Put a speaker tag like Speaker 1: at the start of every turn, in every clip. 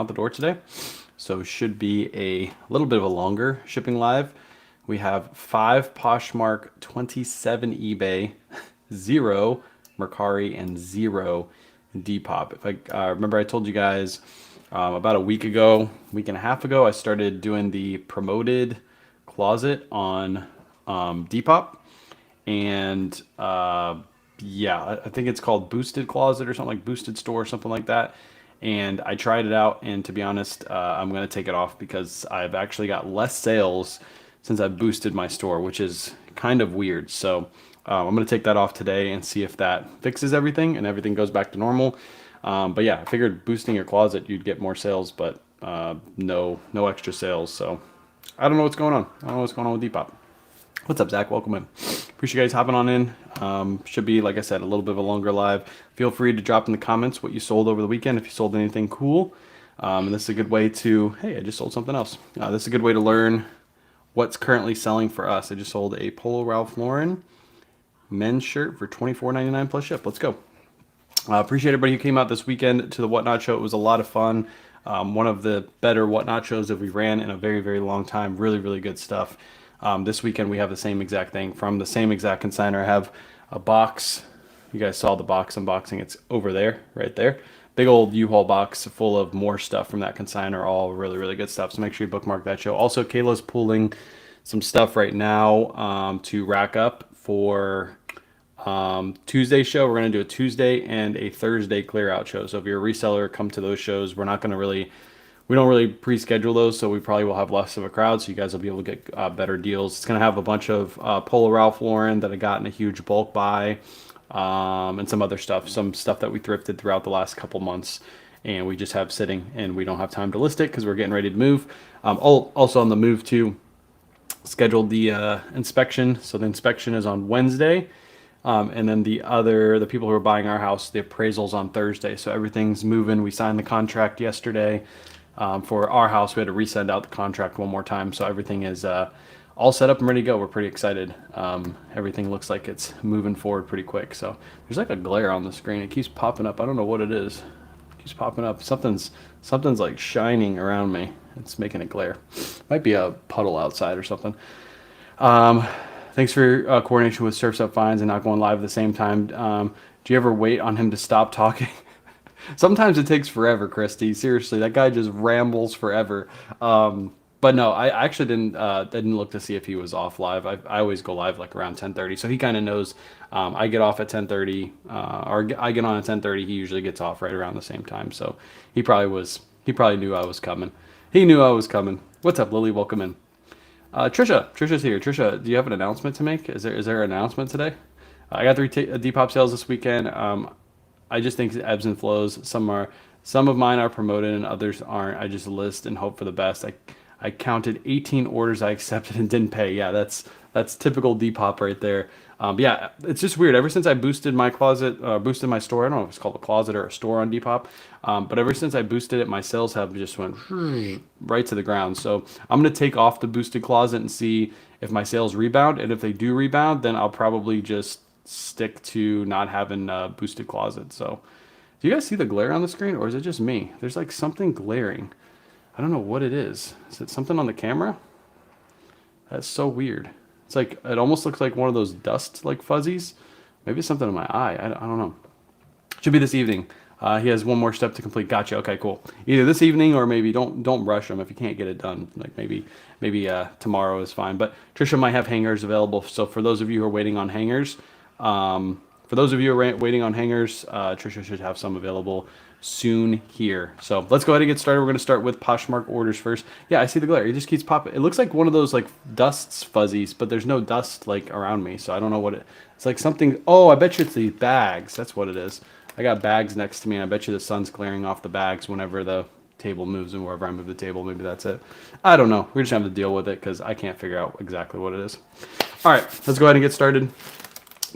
Speaker 1: out the door today. So should be a little bit of a longer shipping live. We have 5 Poshmark, 27 eBay, 0 Mercari, and 0 Depop. If I remember, I told you guys about a week and a half ago, I started doing the promoted closet on Depop, and yeah, I think it's called Boosted Closet or something, like Boosted Store or something like that. And I tried it out, and to be honest, I'm going to take it off because I've actually got less sales since I boosted my store, which is kind of weird. So I'm going to take that off today and see if that fixes everything and everything goes back to normal. But yeah, I figured boosting your closet, you'd get more sales, but no extra sales. So I don't know what's going on. I don't know what's going on with Depop. What's up, Zach? Welcome in. Appreciate you guys hopping on in. Should be, like I said, a little bit of a longer live. Feel free to drop in the comments what you sold over the weekend, if you sold anything cool. And this is a good way to, hey, I just sold something else. This is a good way to learn what's currently selling for us. I just sold a Polo Ralph Lauren men's shirt for $24.99 plus ship. Let's go. Appreciate everybody who came out this weekend to the Whatnot show. It was a lot of fun. One of the better Whatnot shows that we ran in a very, very long time. Really, really good stuff. This weekend we have the same exact thing from the same exact consignor. I have a box. You guys saw the box unboxing. It's over there, right there. Big old U-Haul box full of more stuff from that consignor. All really, really good stuff. So make sure you bookmark that show. Also, Kayla's pulling some stuff right now to rack up for Tuesday show. We're going to do a Tuesday and a Thursday clear out show. So if you're a reseller, come to those shows. We're not going to really, we don't really pre-schedule those, so we probably will have less of a crowd, so you guys will be able to get better deals. It's going to have a bunch of Polo Ralph Lauren that I got in a huge bulk buy, and some other stuff, some stuff that we thrifted throughout the last couple months, and we just have sitting, and we don't have time to list it because we're getting ready to move. Also on the move too, scheduled the inspection. So the inspection is on Wednesday. And then the people who are buying our house, the appraisal's on Thursday. So everything's moving. We signed the contract yesterday. For our house, we had to resend out the contract one more time. So everything is all set up and ready to go. We're pretty excited. Everything looks like it's moving forward pretty quick. So there's like a glare on the screen. It keeps popping up. I don't know what it is. It keeps popping up. Something's like shining around me. It's making it glare. Might be a puddle outside or something. Thanks for your coordination with Surf's Up Fines and not going live at the same time. Do you ever wait on him to stop talking? Sometimes it takes forever, Christy. Seriously, that guy just rambles forever. But no, I actually didn't look to see if he was off live. I always go live like around 10:30, so he kind of knows. I get off at 10:30, or I get on at 10:30. He usually gets off right around the same time, so he probably knew I was coming. He knew I was coming. What's up, Lily? Welcome in. Trisha's here. Trisha, do you have an announcement to make? Is there an announcement today? I got 3 Depop sales this weekend. I just think it ebbs and flows. Some of mine are promoted and others aren't. I just list and hope for the best. I counted 18 orders I accepted and didn't pay. Yeah, that's typical Depop right there. Yeah, it's just weird. Ever since I boosted my closet, boosted my store, I don't know if it's called a closet or a store on Depop, but ever since I boosted it, my sales have just went right to the ground. So I'm going to take off the boosted closet and see if my sales rebound. And if they do rebound, then I'll probably just stick to not having a boosted closet. So do you guys see the glare on the screen, or is it just me? There's like something glaring. I don't know what it is. Is it something on the camera? That's so weird. It's like, it almost looks like one of those dust like fuzzies. Maybe it's something in my eye. I don't know. Should be this evening. He has one more step to complete. Gotcha. Okay, cool. Either this evening or maybe don't rush him if you can't get it done. Like maybe tomorrow is fine. But Trisha might have hangers available. So for those of you who are waiting on hangers, Trisha should have some available soon here. So let's go ahead and get started. We're going to start with Poshmark orders first. Yeah, I see the glare. It just keeps popping. It looks like one of those like dusts fuzzies, but there's no dust like around me. So I don't know what it's like something. Oh, I bet you it's these bags. That's what it is. I got bags next to me, and I bet you the sun's glaring off the bags whenever the table moves, and wherever I move the table, maybe that's it. I don't know. We're just going to have to deal with it because I can't figure out exactly what it is. All right, let's go ahead and get started.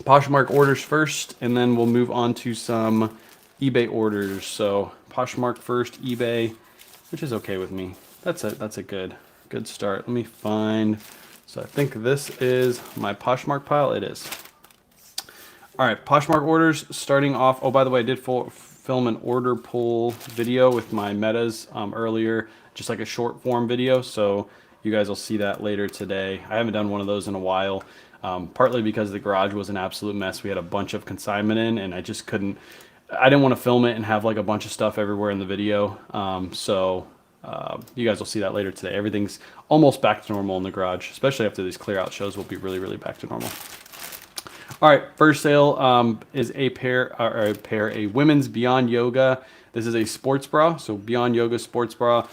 Speaker 1: Poshmark orders first, and then we'll move on to some eBay orders. So Poshmark first, eBay, which is okay with me. That's a good start. Let me find. So I think this is my Poshmark pile. It is. All right, Poshmark orders starting off. Oh, by the way, I did fill film an order pull video with my metas earlier, just like a short form video. So you guys will see that later today. I haven't done one of those in a while, partly because the garage was an absolute mess. We had a bunch of consignment in, and I just couldn't. I didn't want to film it and have like a bunch of stuff everywhere in the video. You guys will see that later today. Everything's almost back to normal in the garage, especially after these clear out shows. Will be really, really back to normal. All right, first sale is a women's Beyond Yoga. This is a sports bra, so Beyond Yoga sports bra.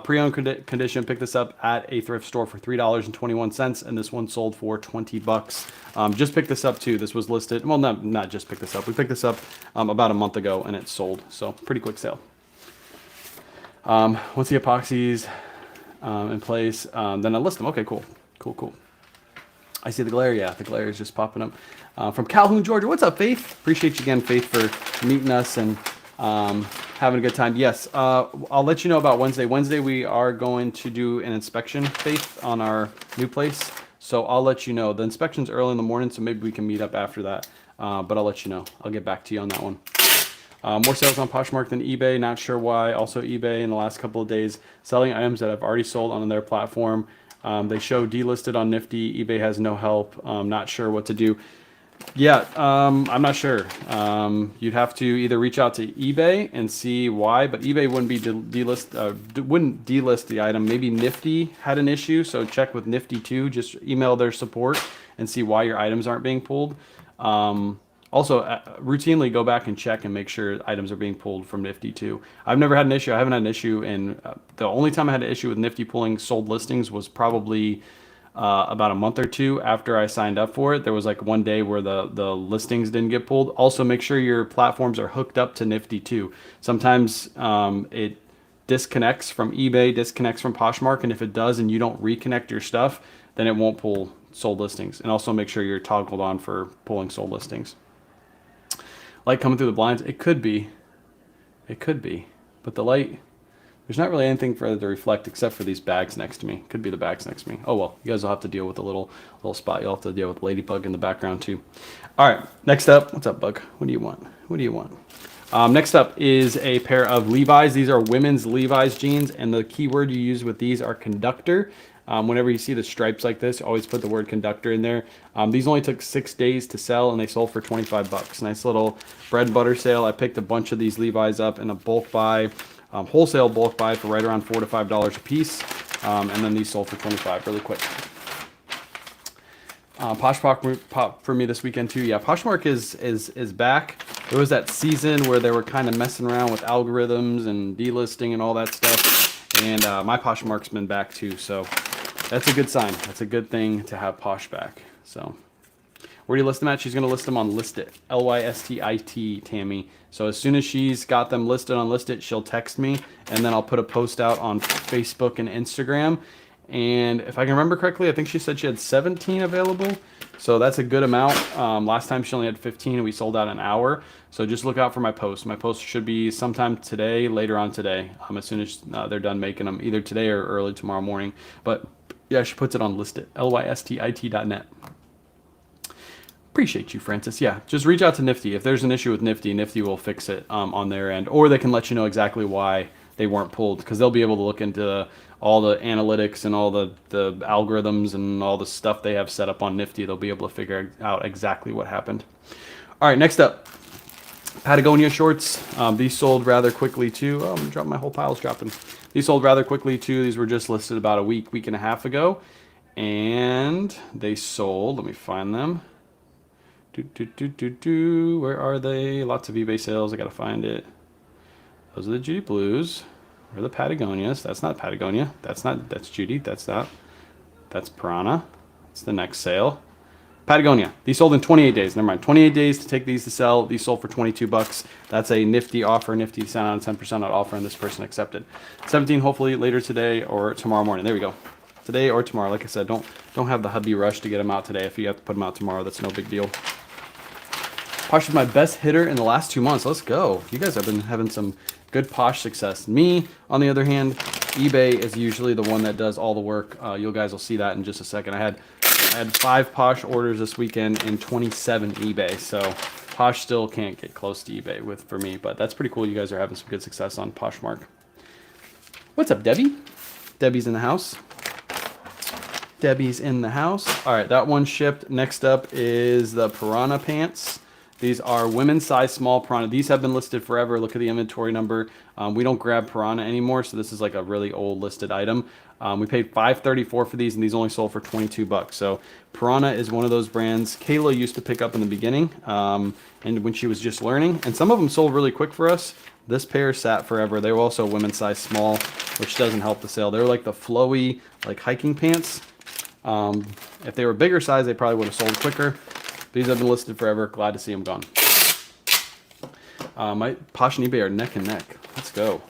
Speaker 1: Pre-owned condition. Picked this up at a thrift store for $3.21, and this one sold for $20. Just picked this up too. This was listed. Well, not just picked this up. We picked this up about a month ago, and it sold. So pretty quick sale. Once the epoxies in place, then I list them. Okay, cool. I see the glare. Yeah, the glare is just popping up. From Calhoun, Georgia. What's up, Faith? Appreciate you again, Faith, for meeting us and having a good time. Yes, I'll let you know about Wednesday. Wednesday, we are going to do an inspection, Faith, on our new place. So I'll let you know. The inspection's early in the morning, so maybe we can meet up after that. But I'll let you know. I'll get back to you on that one. More sales on Poshmark than eBay. Not sure why. Also, eBay in the last couple of days selling items that I've already sold on their platform. They show delisted on Nifty. eBay has no help. Not sure what to do. Yeah, I'm not sure. You'd have to either reach out to eBay and see why, but eBay wouldn't be wouldn't delist the item. Maybe Nifty had an issue, so check with Nifty too. Just email their support and see why your items aren't being pulled. Also, routinely go back and check and make sure items are being pulled from Nifty too. I've never had an issue. I haven't had an issue, and the only time I had an issue with Nifty pulling sold listings was probably about a month or two after I signed up for it. There was like one day where the listings didn't get pulled. Also, make sure your platforms are hooked up to Nifty too. Sometimes it disconnects from eBay, disconnects from Poshmark, and if it does and you don't reconnect your stuff, then it won't pull sold listings. And also make sure you're toggled on for pulling sold listings. Light coming through the blinds, it could be, but the light, there's not really anything for it to reflect except for these bags next to me. Could be the bags next to me. Oh well, you guys will have to deal with a little spot. You'll have to deal with Ladybug in the background too. All right, next up, what's up, Bug? What do you want? Next up is a pair of Levi's. These are women's Levi's jeans, and the keyword you use with these are conductor. Whenever you see the stripes like this, always put the word conductor in there. These only took 6 days to sell, and they sold for $25. Nice little bread and butter sale. I picked a bunch of these Levi's up in a bulk buy, wholesale bulk buy for right around $4 to $5 a piece, and then these sold for $25 really quick. Poshmark for me this weekend too. Yeah, Poshmark is back. There was that season where they were kind of messing around with algorithms and delisting and all that stuff, and my Poshmark's been back too. So that's a good sign. That's a good thing to have Posh back. So where do you list them at? She's going to list them on Listit, Lystit, Tammy. So as soon as she's got them listed on Listit, she'll text me, and then I'll put a post out on Facebook and Instagram. And if I can remember correctly, I think she said she had 17 available. So that's a good amount. Last time she only had 15, and we sold out an hour. So just look out for my post. My post should be sometime today, later on today, as soon as they're done making them, either today or early tomorrow morning. But yeah, she puts it on Listit, Lystit.net. Appreciate you, Francis. Yeah, just reach out to Nifty. If there's an issue with Nifty, Nifty will fix it on their end, or they can let you know exactly why they weren't pulled, because they'll be able to look into all the analytics and all the algorithms and all the stuff they have set up on Nifty. They'll be able to figure out exactly what happened. All right, next up, Patagonia shorts. These sold rather quickly too. Oh, I'm gonna drop, my whole pile's dropping. These sold rather quickly too. These were just listed about a week and a half ago, and they sold. Let me find them. Where are they? Lots of eBay sales. I gotta find it. Those are the Judy Blues. Where are the Patagonias? That's not Patagonia. That's Judy. That's Piranha. That's the next sale. Patagonia. These sold in 28 days. Never mind. 28 days to take these to sell. These sold for $22. That's a Nifty offer. Nifty sent out a 10% out offer, and this person accepted. 17 hopefully later today or tomorrow morning. There we go. Today or tomorrow. Like I said, don't have the hubby rush to get them out today. If you have to put them out tomorrow, that's no big deal. Posh is my best hitter in the last 2 months. Let's go. You guys have been having some good Posh success. Me, on the other hand, eBay is usually the one that does all the work. You guys will see that in just a second. I had 5 Posh orders this weekend and 27 eBay. So Posh still can't get close to eBay for me, but that's pretty cool. You guys are having some good success on Poshmark. What's up, Debbie? Debbie's in the house. Debbie's in the house. All right, that one shipped. Next up is the Piranha pants. These are women's size small Piranha. These have been listed forever. Look at the inventory number. We don't grab Piranha anymore, so this is like a really old listed item. We paid $5.34 for these, and these only sold for 22 bucks. So Piranha is one of those brands Kayla used to pick up in the beginning, and when she was just learning. And some of them sold really quick for us. This pair sat forever. They were also women's size small, which doesn't help the sale. They're like the flowy, like hiking pants. If they were bigger size, they probably would have sold quicker. These have been listed forever. Glad to see them gone. My Posh and eBay are neck and neck. Let's go.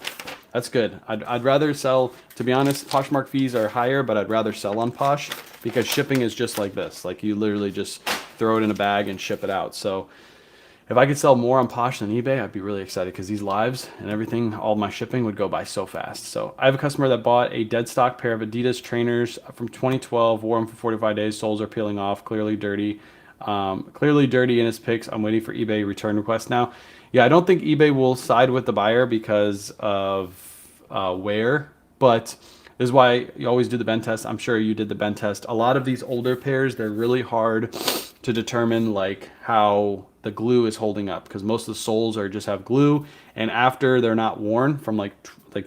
Speaker 1: That's good. I'd rather sell, to be honest, Poshmark fees are higher, but I'd rather sell on Posh because shipping is just like this. Like you literally just throw it in a bag and ship it out. So if I could sell more on Posh than eBay, I'd be really excited because these lives and everything, all my shipping would go by so fast. So I have a customer that bought a dead stock pair of Adidas trainers from 2012, wore them for 45 days. Soles are peeling off, clearly dirty. Clearly dirty in his pics. I'm waiting for eBay return request now. Yeah, I don't think eBay will side with the buyer because of wear, but this is why you always do the bend test. I'm sure you did the bend test. A lot of these older pairs, they're really hard to determine like how the glue is holding up because most of the soles are just have glue, and after they're not worn from like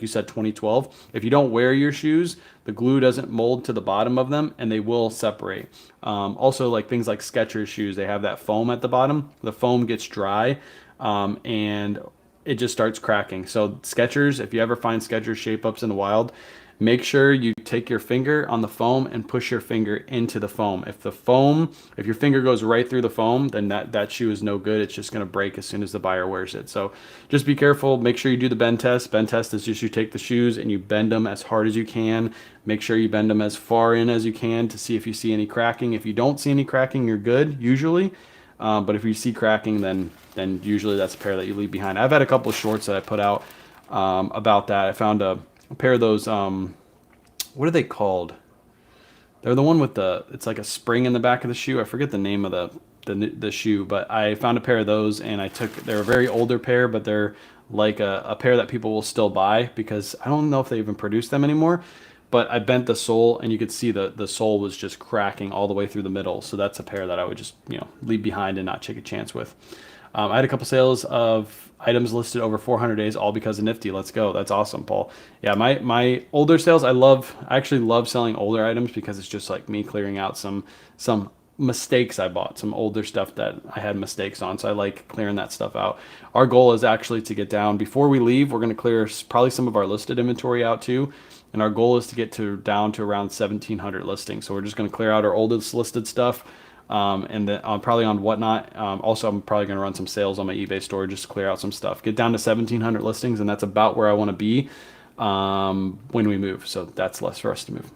Speaker 1: you said 2012, if you don't wear your shoes, the glue doesn't mold to the bottom of them and they will separate. Also, like things like Skechers shoes, they have that foam at the bottom. The foam gets dry and it just starts cracking. So Skechers, if you ever find Skechers shape ups in the wild, make sure you take your finger on the foam and push your finger into the foam. If your finger goes right through the foam, then that shoe is no good. It's just going to break as soon as the buyer wears it. So just be careful. Make sure you do the bend test. Bend test is just you take the shoes and you bend them as hard as you can. Make sure you bend them as far in as you can to see if you see any cracking. If you don't see any cracking, you're good usually. But if you see cracking, then usually that's a pair that you leave behind. I've had a couple of shorts that I put out about that. I found a pair of those, what are they called? They're the one with it's like a spring in the back of the shoe. I forget the name of the shoe, but I found a pair of those and they're a very older pair, but they're like a pair that people will still buy because I don't know if they even produce them anymore. But I bent the sole and you could see the sole was just cracking all the way through the middle. So that's a pair that I would just, leave behind and not take a chance with. I had a couple sales of items listed over 400 days, all because of Nifty. Let's go. That's awesome, Paul. Yeah, my older sales, I actually love selling older items because it's just like me clearing out some mistakes I bought, some older stuff that I had mistakes on. So I like clearing that stuff out. Our goal is actually to get down, before we leave, we're going to clear probably some of our listed inventory out too. And our goal is to get down to around 1,700 listings. So we're just going to clear out our oldest listed stuff. And then probably on Whatnot. Also, I'm probably going to run some sales on my eBay store just to clear out some stuff. Get down to 1,700 listings, and that's about where I want to be when we move. So that's less for us to move.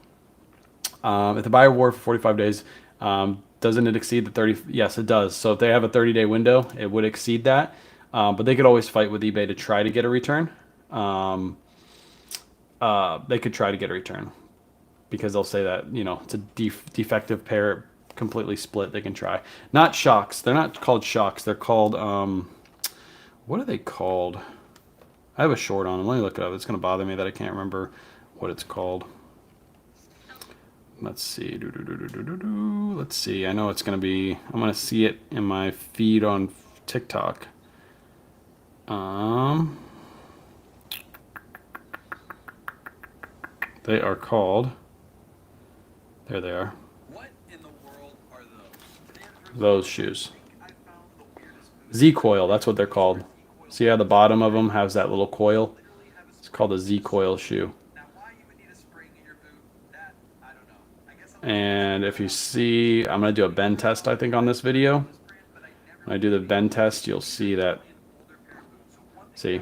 Speaker 1: If the buyer wore for 45 days, doesn't it exceed the 30? Yes, it does. So if they have a 30-day window, it would exceed that. But they could always fight with eBay to try to get a return. They could try to get a return because they'll say that, it's a defective pair, completely split. They can try. Not shocks. They're not called shocks. They're called, what are they called? I have a short on them. Let me look it up. It's going to bother me that I can't remember what it's called. Let's see. Let's see. I know it's going to be, I'm going to see it in my feed on TikTok. They are called, there they are. What in the world are those? Those shoes. Z-coil, that's what they're called. See how the bottom of them has that little coil? It's called a Z-coil shoe. And if you see, I'm going to do a bend test, I think, on this video. When I do the bend test, you'll see that, see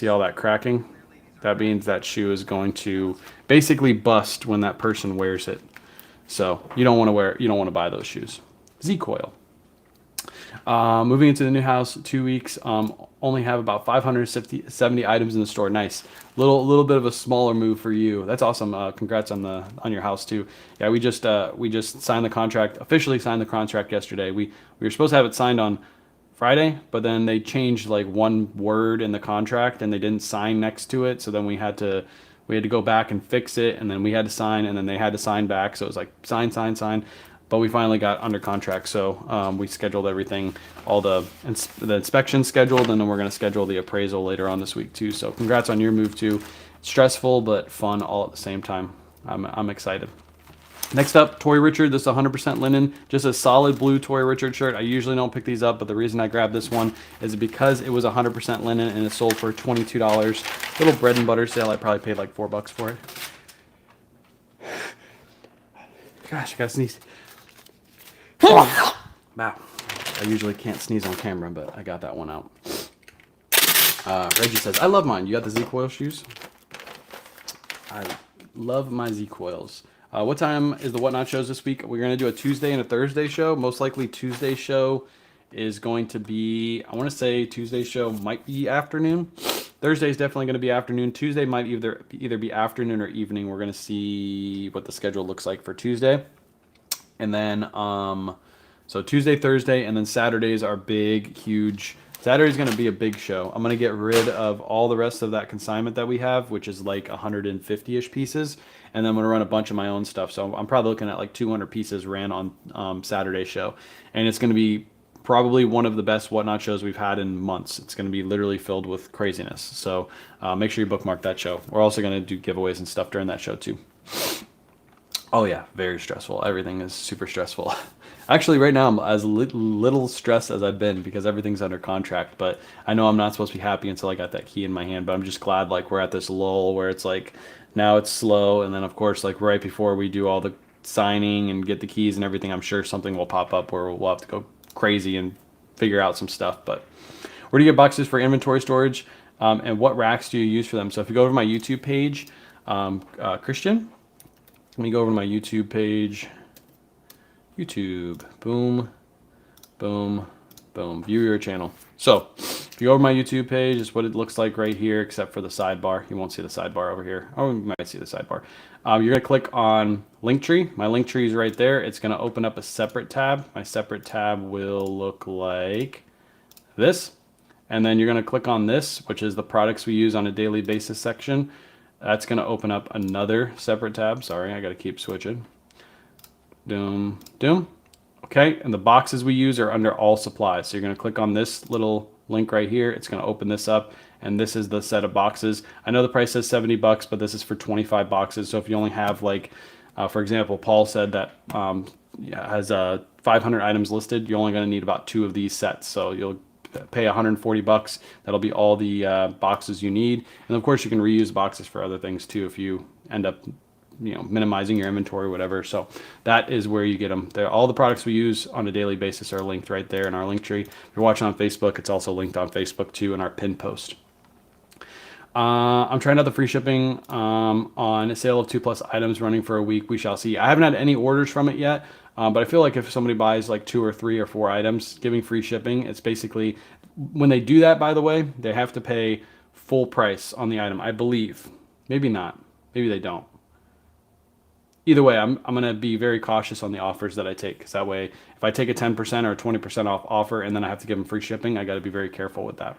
Speaker 1: all that cracking? That means that shoe is going to basically bust when that person wears it. So you don't want to buy those shoes. Z-coil. Moving into the new house, 2 weeks. Only have about 570 items in the store. Nice. Little bit of a smaller move for you. That's awesome. Congrats on your house too. Yeah, we just signed the contract, officially signed the contract yesterday. We were supposed to have it signed on Friday, but then they changed like one word in the contract and they didn't sign next to it. So then we had to go back and fix it, and then we had to sign, and then they had to sign back. So it was like sign, sign, sign. But we finally got under contract, so we scheduled everything, all the inspection scheduled, and then we're going to schedule the appraisal later on this week too. So congrats on your move too. Stressful but fun all at the same time. I'm excited. Next up, Tory Richard. This is 100% linen, just a solid blue Tory Richard shirt. I usually don't pick these up, but the reason I grabbed this one is because it was 100% linen and it sold for $22. Little bread and butter sale. I probably paid like $4 for it. Gosh, I gotta sneeze. Wow. I usually can't sneeze on camera, but I got that one out. Reggie says, I love mine. You got the Z-Coil shoes? I love my Z-Coils. What time is the Whatnot shows this week? We're going to do a Tuesday and a Thursday show. Most likely Tuesday show is going to be, I want to say Tuesday show might be afternoon. Thursday is definitely going to be afternoon. Tuesday might either be afternoon or evening. We're going to see what the schedule looks like for Tuesday. And then, so Tuesday, Thursday, and then Saturdays are big, huge. Saturday's going to be a big show. I'm going to get rid of all the rest of that consignment that we have, which is like 150-ish pieces. And then I'm going to run a bunch of my own stuff. So I'm probably looking at like 200 pieces ran on Saturday show. And it's going to be probably one of the best Whatnot shows we've had in months. It's going to be literally filled with craziness. So make sure you bookmark that show. We're also going to do giveaways and stuff during that show too. Oh yeah, very stressful. Everything is super stressful. Actually, right now I'm as little stressed as I've been because everything's under contract. But I know I'm not supposed to be happy until I got that key in my hand. But I'm just glad like we're at this lull where it's like now it's slow, and then of course like right before we do all the signing and get the keys and everything, I'm sure something will pop up where we'll have to go crazy and figure out some stuff. But where do you get boxes for inventory storage, and what racks do you use for them? So if you go over to my YouTube page, Christian. Let me go over to my YouTube page. YouTube, boom, boom, boom. View your channel. So if you go over to my YouTube page, it's what it looks like right here, except for the sidebar. You won't see the sidebar over here. Oh, you might see the sidebar. You're gonna click on Linktree. My Linktree is right there. It's gonna open up a separate tab. My separate tab will look like this. And then you're gonna click on this, which is the products we use on a daily basis section. That's going to open up another separate tab. Sorry, I got to keep switching. Doom, doom. Okay, and the boxes we use are under all supplies. So you're going to click on this little link right here. It's going to open this up, and this is the set of boxes. I know the price says $70, but this is for 25 boxes. So if you only have like, for example, Paul said that has 500 items listed. You're only going to need about 2 of these sets. So you'll pay $140. That'll be all the boxes you need, and of course you can reuse boxes for other things too if you end up minimizing your inventory, whatever. So that is where you get them. All the products we use on a daily basis are linked right there in our link tree. If you're watching on Facebook, it's also linked on Facebook too in our pinned post. I'm trying out the free shipping on a sale of 2+ items running for a week. We shall see. I haven't had any orders from it yet. But I feel like if somebody buys like 2 or 3 or 4 items, giving free shipping, it's basically, when they do that, by the way, they have to pay full price on the item, I believe. Maybe not. Maybe they don't. Either way, I'm going to be very cautious on the offers that I take, because that way, if I take a 10% or a 20% off offer and then I have to give them free shipping, I got to be very careful with that.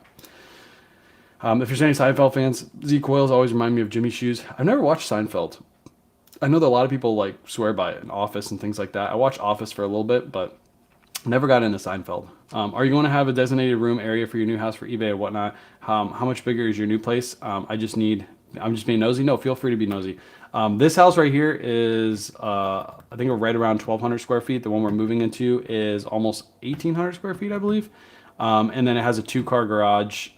Speaker 1: If there's any Seinfeld fans, Z-Coils always remind me of Jimmy's shoes. I've never watched Seinfeld. I know that a lot of people like swear by it in Office and things like that. I watched Office for a little bit, but never got into Seinfeld. Are you going to have a designated room area for your new house for eBay or whatnot? How much bigger is your new place? I'm just being nosy. No, feel free to be nosy. This house right here is, I think we're right around 1,200 square feet. The one we're moving into is almost 1,800 square feet, I believe. And then it has a 2-car garage.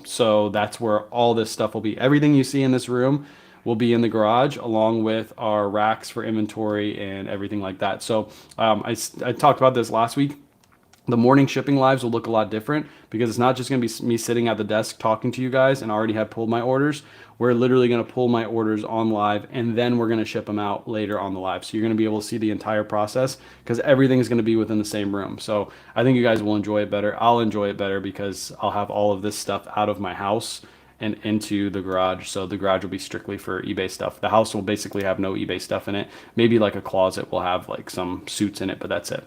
Speaker 1: So that's where all this stuff will be. Everything you see in this room will be in the garage, along with our racks for inventory and everything like that. So I talked about this last week. The morning shipping lives will look a lot different because it's not just going to be me sitting at the desk talking to you guys and already have pulled my orders. We're literally going to pull my orders on live and then we're going to ship them out later on the live. So you're going to be able to see the entire process because everything is going to be within the same room. So I think you guys will enjoy it better. I'll enjoy it better because I'll have all of this stuff out of my house and into the garage. So the garage will be strictly for eBay stuff. The house will basically have no eBay stuff in it. Maybe like a closet will have like some suits in it, but that's it.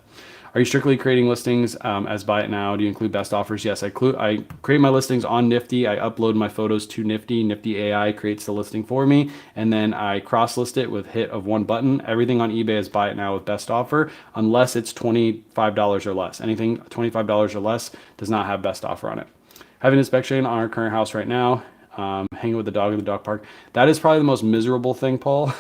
Speaker 1: Are you strictly creating listings as buy it now? Do you include best offers? Yes, I create my listings on Nifty. I upload my photos to Nifty. Nifty AI creates the listing for me, and then I cross list it with hit of one button. Everything on eBay is buy it now with best offer, unless it's $25 or less. Anything $25 or less does not have best offer on it. Have an inspection on our current house right now. Hanging with the dog in the dog park. That is probably the most miserable thing, Paul,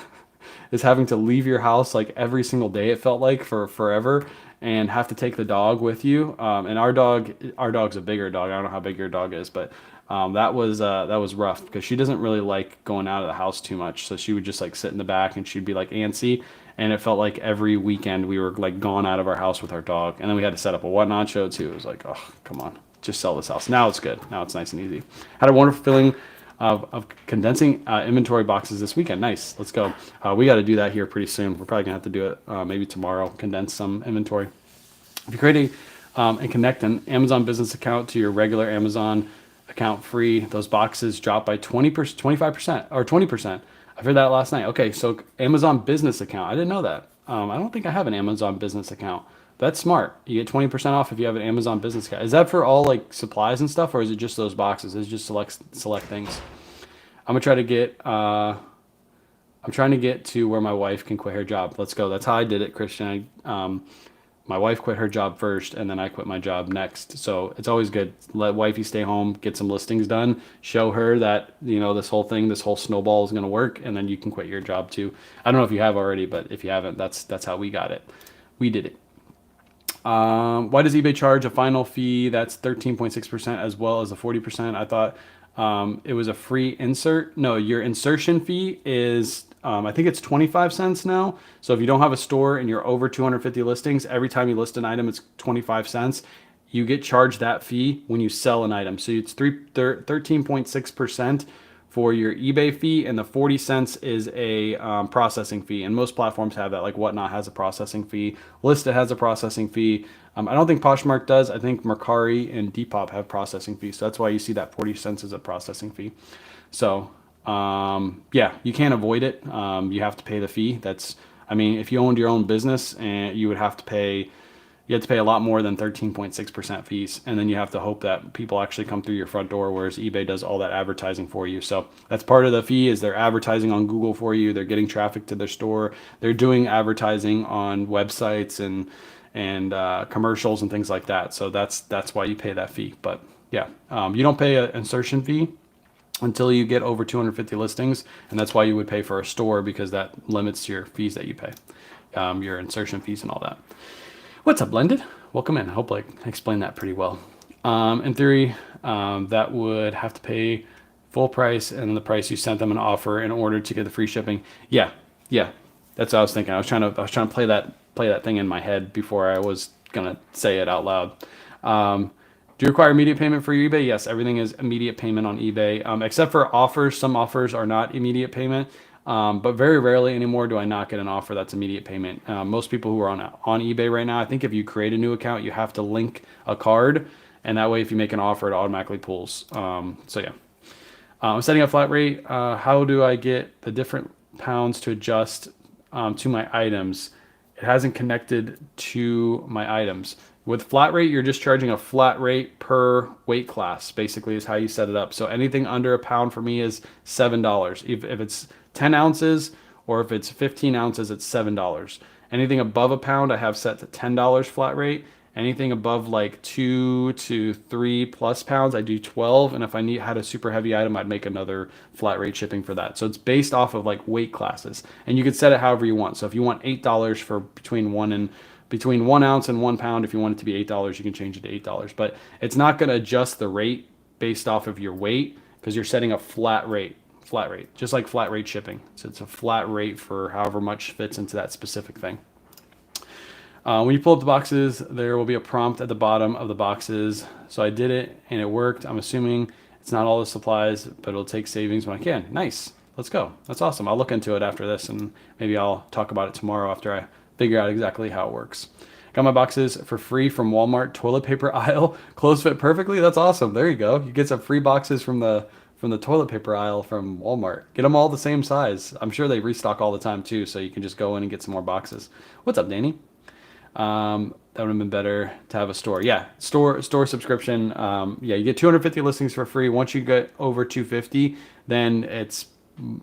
Speaker 1: is having to leave your house like every single day. It felt like for forever, and have to take the dog with you. And our dog's a bigger dog. I don't know how big your dog is, but that was rough because she doesn't really like going out of the house too much. So she would just like sit in the back and she'd be like antsy. And it felt like every weekend we were like gone out of our house with our dog. And then we had to set up a whatnot show too. It was like, oh, come on, just sell this house. Now it's good. Now it's nice and easy. Had a wonderful feeling of condensing inventory boxes this weekend. Nice. Let's go. We got to do that here pretty soon. We're probably going to have to do it maybe tomorrow, condense some inventory. If you're creating and connect an Amazon business account to your regular Amazon account free, those boxes drop by 20%, 25% or 20%. I heard that last night. Okay, so Amazon business account. I didn't know that. I don't think I have an Amazon business account. That's smart. You get 20% off if you have an Amazon business account. Is that for all like supplies and stuff, or is it just those boxes? Is it just select things? I'm gonna try to get. I'm trying to get to where my wife can quit her job. Let's go. That's how I did it, Christian. My wife quit her job first, and then I quit my job next. So it's always good. Let wifey stay home, get some listings done, show her that, you know, this whole snowball is going to work, and then you can quit your job too. I don't know if you have already, but if you haven't, that's how we got it. We did it. Why does eBay charge a final fee that's 13.6% as well as the 40%? I thought it was a free insert. No, your insertion fee is, I think it's 25 cents now. So if you don't have a store and you're over 250 listings, every time you list an item, it's 25 cents. You get charged that fee when you sell an item. So it's 13.6% for your eBay fee, and the 40 cents is a processing fee. And most platforms have that, like Whatnot has a processing fee. Listed has a processing fee. I don't think Poshmark does. I think Mercari and Depop have processing fees. So that's why you see that 40 cents is a processing fee. So yeah, you can't avoid it. You have to pay the fee. That's, I mean, if you owned your own business, and you would have to pay, you have to pay a lot more than 13.6% fees. And then you have to hope that people actually come through your front door, whereas eBay does all that advertising for you. So that's part of the fee, is they're advertising on Google for you. They're getting traffic to their store. They're doing advertising on websites and commercials and things like that. So that's why you pay that fee. But yeah, you don't pay an insertion fee until you get over 250 listings. And that's why you would pay for a store, because that limits your fees that you pay, your insertion fees and all that. What's up, Blended? Welcome in. I hope I explained that pretty well. In theory, that would have to pay full price and the price you sent them an offer in order to get the free shipping. Yeah, that's what I was thinking. I was trying to play that thing in my head before I was gonna say it out loud. Do you require immediate payment for your eBay? Yes, everything is immediate payment on eBay, except for offers. Some offers are not immediate payment. But very rarely anymore do I not get an offer that's immediate payment. Most people who are on eBay right now, I think if you create a new account, you have to link a card, and that way if you make an offer, it automatically pulls. So yeah. I'm setting a flat rate. How do I get the different pounds to adjust to my items? It hasn't connected to my items. With flat rate, you're just charging a flat rate per weight class, basically, is how you set it up. So anything under a pound for me is $7. If it's 10 ounces or if it's 15 ounces, it's $7. Anything above a pound, I have set to $10 flat rate. Anything above like 2 to 3 plus pounds, I do 12. And if I had a super heavy item, I'd make another flat rate shipping for that. So it's based off of like weight classes, and you could set it however you want. So if you want $8 for between 1 ounce and 1 pound, if you want it to be $8, you can change it to $8. But it's not going to adjust the rate based off of your weight, because you're setting a flat rate, just like flat rate shipping. So it's a flat rate for however much fits into that specific thing. When you pull up the boxes, there will be a prompt at the bottom of the boxes. So I did it and it worked. I'm assuming it's not all the supplies, but it'll take savings when I can. Nice. Let's go. That's awesome. I'll look into it after this and maybe I'll talk about it tomorrow after I figure out exactly how it works. Got my boxes for free from Walmart toilet paper aisle. Clothes fit perfectly. That's awesome. There you go. You get some free boxes from the toilet paper aisle from Walmart. Get them all the same size. I'm sure they restock all the time too, so you can just go in and get some more boxes. What's up, Danny? That would have been better to have a store. Yeah, store subscription. Yeah, you get 250 listings for free. Once you get over 250, then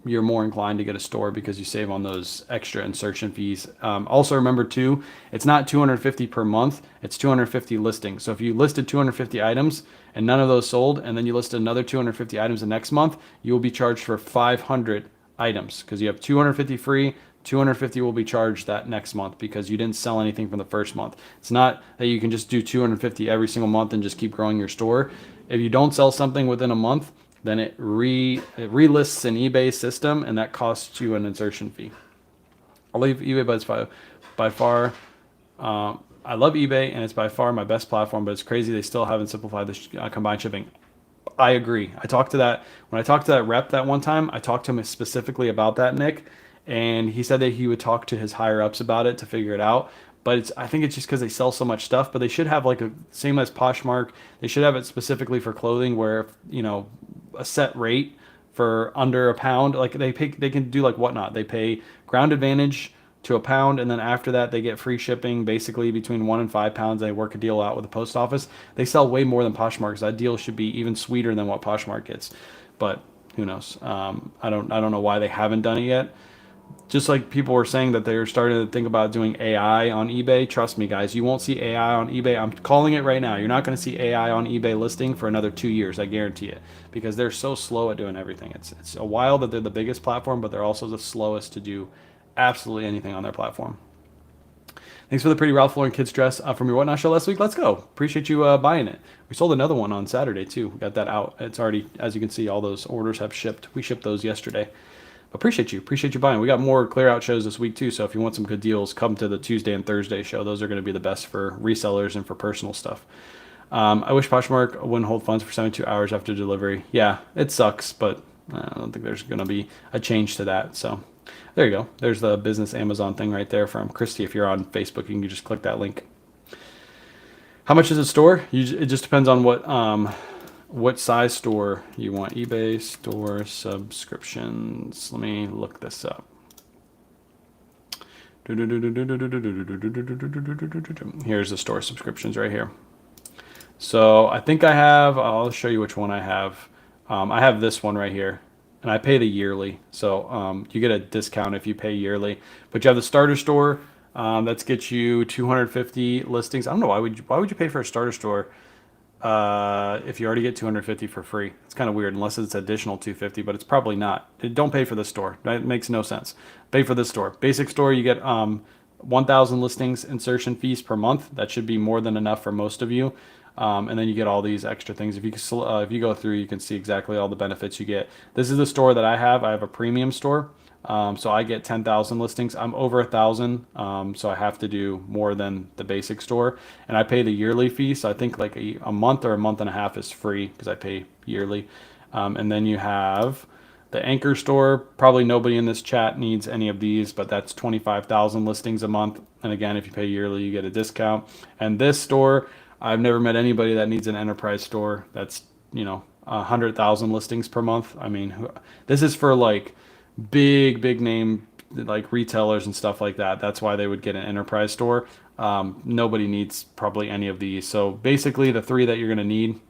Speaker 1: you're more inclined to get a store because you save on those extra insertion fees. Also remember too, it's not 250 per month, it's 250 listings. So if you listed 250 items and none of those sold, and then you listed another 250 items the next month, you will be charged for 500 items because you have 250 free. 250 will be charged that next month because you didn't sell anything from the first month. It's not that you can just do 250 every single month and just keep growing your store. If you don't sell something within a month, then it relists an eBay system, and that costs you an insertion fee. I'll leave eBay, but it's by far, I love eBay, and it's by far my best platform, but it's crazy they still haven't simplified the combined shipping. I agree. When I talked to that rep that one time, I talked to him specifically about that, Nick, and he said that he would talk to his higher ups about it to figure it out. But I think it's just because they sell so much stuff. But they should have like same as Poshmark. They should have it specifically for clothing, where a set rate for under a pound. Like they can do like whatnot. They pay ground advantage to a pound, and then after that they get free shipping basically between 1 and 5 pounds. They work a deal out with the post office. They sell way more than Poshmark. So that deal should be even sweeter than what Poshmark gets. But who knows? I don't know why they haven't done it yet. Just like people were saying that they're starting to think about doing AI on eBay. Trust me, guys, you won't see AI on eBay. I'm calling it right now. You're not going to see AI on eBay listing for another 2 years. I guarantee it, because they're so slow at doing everything. It's a while that they're the biggest platform, but they're also the slowest to do absolutely anything on their platform. Thanks for the pretty Ralph Lauren kids dress from your Whatnot show last week. Let's go. Appreciate you buying it. We sold another one on Saturday too. We got that out. It's already, as you can see, all those orders have shipped. We shipped those yesterday. Appreciate you buying. We got more clear out shows this week too, so if you want some good deals, come to the Tuesday and Thursday show. Those are going to be the best for resellers and for personal stuff. I wish Poshmark wouldn't hold funds for 72 hours after delivery. Yeah, it sucks, but I don't think there's going to be a change to that. So there you go. There's the business Amazon thing right there from Christy. If you're on Facebook, you can just click that link. How much is a store? It just depends on what size store you want. eBay store subscriptions. Let me look this up. Here's the store subscriptions right here. So I think I'll show you which one I have. I have this one right here, and I pay the yearly. So you get a discount if you pay yearly. But you have the starter store. That gets you 250 listings. I don't know why would you pay for a starter store if you already get 250 for free. It's kind of weird unless it's additional 250, but it's probably not. Don't pay for this store. That makes no sense. Pay for this store. Basic store, you get 1,000 listings insertion fees per month. That should be more than enough for most of you. And then you get all these extra things. If you go through, you can see exactly all the benefits you get. This is the store that I have. I have a premium store. So I get 10,000 listings. I'm over 1,000, so I have to do more than the basic store, and I pay the yearly fee. So I think like a month or a month and a half is free because I pay yearly. And then you have the Anchor store. Probably nobody in this chat needs any of these, but that's 25,000 listings a month. And again, if you pay yearly, you get a discount. And this store, I've never met anybody that needs an enterprise store. That's 100,000 listings per month. I mean, this is for like big name like retailers and stuff like that. That's why they would get an enterprise store. Nobody needs probably any of these. So basically the three that you're going to need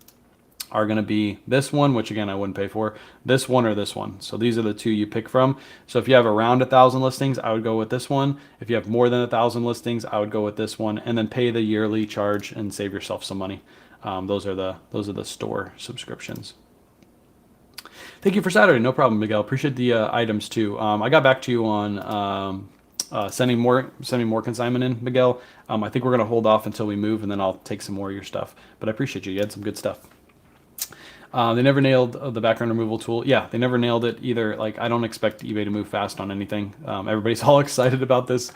Speaker 1: are going to be this one, which again I wouldn't pay for, this one or this one. So these are the two you pick from. So if you have around 1,000 listings, I would go with this one. If you have more than 1,000 listings, I would go with this one, and then pay the yearly charge and save yourself some money. Those are the store subscriptions. Thank you for Saturday. No problem, Miguel. Appreciate the items too. I got back to you on sending more consignment in, Miguel. I think we're gonna hold off until we move, and then I'll take some more of your stuff. But I appreciate you. You had some good stuff. They never nailed the background removal tool. Yeah, they never nailed it either. Like, I don't expect eBay to move fast on anything. Everybody's all excited about this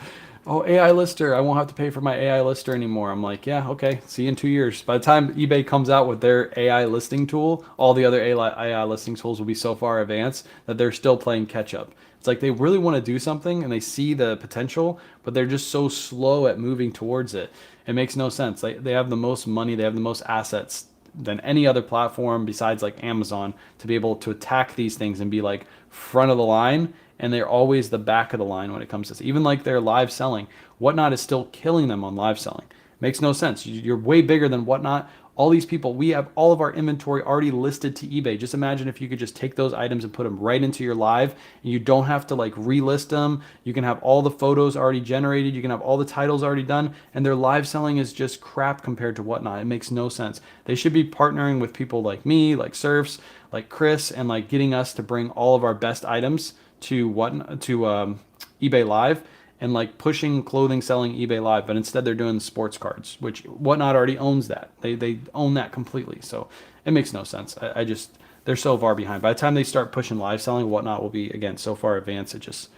Speaker 1: Oh, AI lister, I won't have to pay for my AI lister anymore. I'm like, yeah, okay, see you in 2 years. By the time eBay comes out with their AI listing tool, all the other AI listing tools will be so far advanced that they're still playing catch up. It's like they really want to do something and they see the potential, but they're just so slow at moving towards it. It makes no sense. They have the most money, they have the most assets than any other platform besides like Amazon to be able to attack these things and be like front of the line, and they're always the back of the line when it comes to this. Even like their live selling, Whatnot is still killing them on live selling. Makes no sense. You're way bigger than Whatnot. All these people, we have all of our inventory already listed to eBay. Just imagine if you could just take those items and put them right into your live, and you don't have to like relist them. You can have all the photos already generated. You can have all the titles already done, and their live selling is just crap compared to Whatnot. It makes no sense. They should be partnering with people like me, like Surfs, like Chris, and like getting us to bring all of our best items to eBay Live, and like pushing clothing selling eBay Live, but instead they're doing sports cards, which Whatnot already owns that. They own that completely. So it makes no sense. I just they're so far behind. By the time they start pushing live selling, Whatnot will be again so far advanced. It just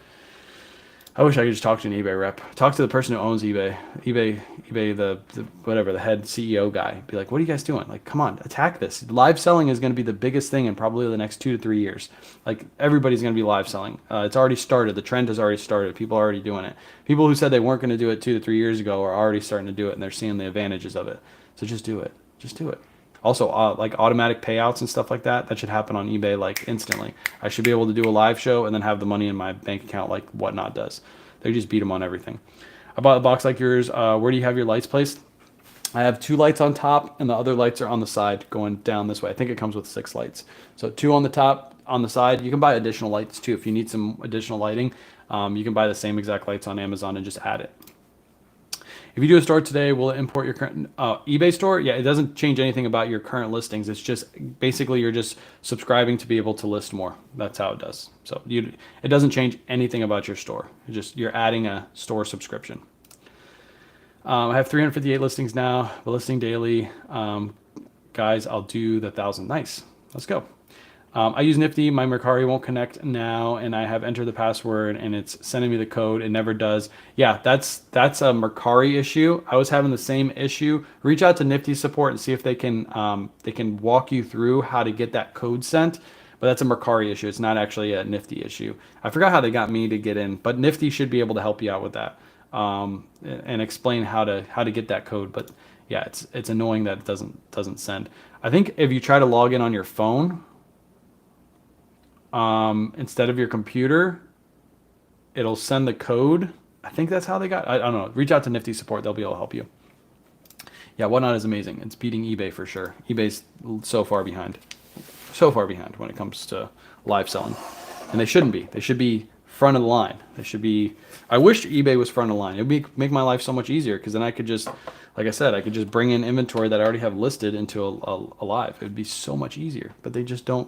Speaker 1: I wish I could just talk to an eBay rep. Talk to the person who owns eBay, the whatever, the head CEO guy. Be like, what are you guys doing? Like, come on, attack this. Live selling is going to be the biggest thing in probably the next 2 to 3 years. Like, everybody's going to be live selling. It's already started. The trend has already started. People are already doing it. People who said they weren't going to do it 2 to 3 years ago are already starting to do it, and they're seeing the advantages of it. So just do it. Just do it. Also, like automatic payouts and stuff like that, that should happen on eBay like instantly. I should be able to do a live show and then have the money in my bank account like Whatnot does. They just beat them on everything. I bought a box like yours. Where do you have your lights placed? I have 2 lights on top, and the other lights are on the side going down this way. I think it comes with 6 lights. So 2 on the top, on the side. You can buy additional lights too if you need some additional lighting. You can buy the same exact lights on Amazon and just add it. If you do a store today, will it import your current eBay store? Yeah, it doesn't change anything about your current listings. It's just basically you're just subscribing to be able to list more. That's how it does. So it doesn't change anything about your store. You're adding a store subscription. I have 358 listings now. We're listing daily. Guys, I'll do the 1,000. Nice. Let's go. I use Nifty. My Mercari won't connect now, and I have entered the password, and it's sending me the code. It never does. Yeah, that's a Mercari issue. I was having the same issue. Reach out to Nifty support and see if they can walk you through how to get that code sent. But that's a Mercari issue. It's not actually a Nifty issue. I forgot how they got me to get in, but Nifty should be able to help you out with that and explain how to get that code. But yeah, it's annoying that it doesn't send. I think if you try to log in on your phone, instead of your computer, it'll send the code. I think that's how they got. I don't know. Reach out to Nifty support. They'll be able to help you. Yeah, Whatnot is amazing. It's beating eBay for sure. eBay's so far behind when it comes to live selling, and they shouldn't be. They should be front of the line. They should be. I wish eBay was front of the line. It would make my life so much easier because then I could just, like I said, I could just bring in inventory that I already have listed into a live. It would be so much easier, but they just don't.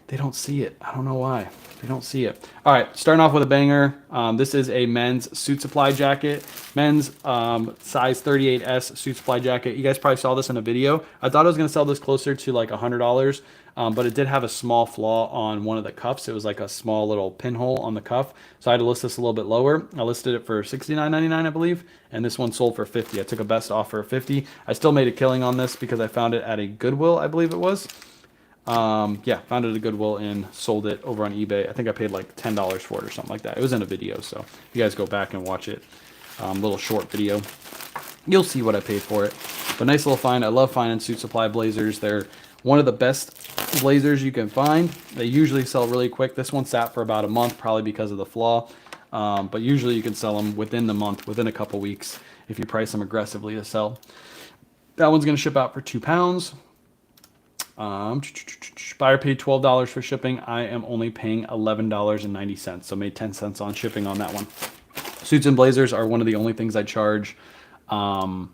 Speaker 1: They don't see it. I don't know why. They don't see it. All right, starting off with a banger. This is a men's suit supply jacket. Men's size 38S suit supply jacket. You guys probably saw this in a video. I thought I was going to sell this closer to like $100, but it did have a small flaw on one of the cuffs. It was like a small little pinhole on the cuff. So I had to list this a little bit lower. I listed it for $69.99, I believe, and this one sold for $50. I took a best offer of $50. I still made a killing on this because I found it at a Goodwill, I believe it was. Yeah, found it at a Goodwill and sold it over on eBay. I think I paid like $10 for it or something like that. It was in a video, so if you guys go back and watch it, little short video, you'll see what I paid for it. But nice little find. I love finding suit supply blazers. They're one of the best blazers you can find. They usually sell really quick. This one sat for about a month, probably because of the flaw. But usually you can sell them within the month, within a couple weeks, if you price them aggressively to sell. That one's going to ship out for £2. Buyer paid $12 for shipping. I am only paying $11.90, so made 10 cents on shipping on that one. Suits and blazers are one of the only things I charge. I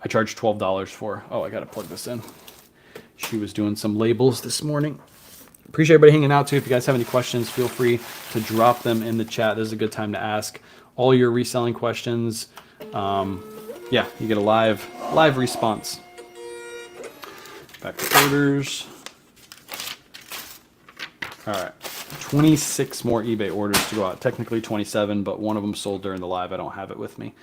Speaker 1: charge $12 for. Oh, I gotta plug this in. She was doing some labels this morning. Appreciate everybody hanging out too. If you guys have any questions, feel free to drop them in the chat. This is a good time to ask all your reselling questions. Yeah, you get a live response. Back to orders. All right. 26 more eBay orders to go out. Technically 27, but one of them sold during the live. I don't have it with me.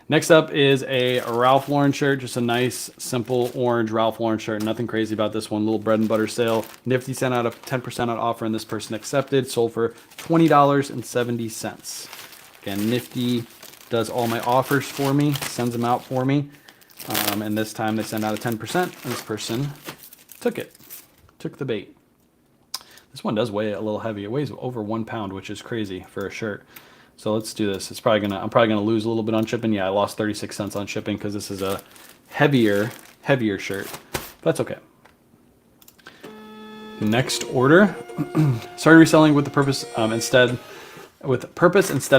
Speaker 1: Next up is a Ralph Lauren shirt, just a nice, simple orange Ralph Lauren shirt. Nothing crazy about this one. Little bread and butter sale. Nifty sent out a 10% on offer, and this person accepted. Sold for $20.70. Again, Nifty does all my offers for me, sends them out for me. And this time they send out a 10%, and this person took it, took the bait. This one does weigh a little heavy. It weighs over 1 pound, which is crazy for a shirt. So let's do this. I'm probably gonna lose a little bit on shipping. Yeah, I lost 36 cents on shipping because this is a heavier shirt. But that's okay. Next order. Started reselling with the purpose instead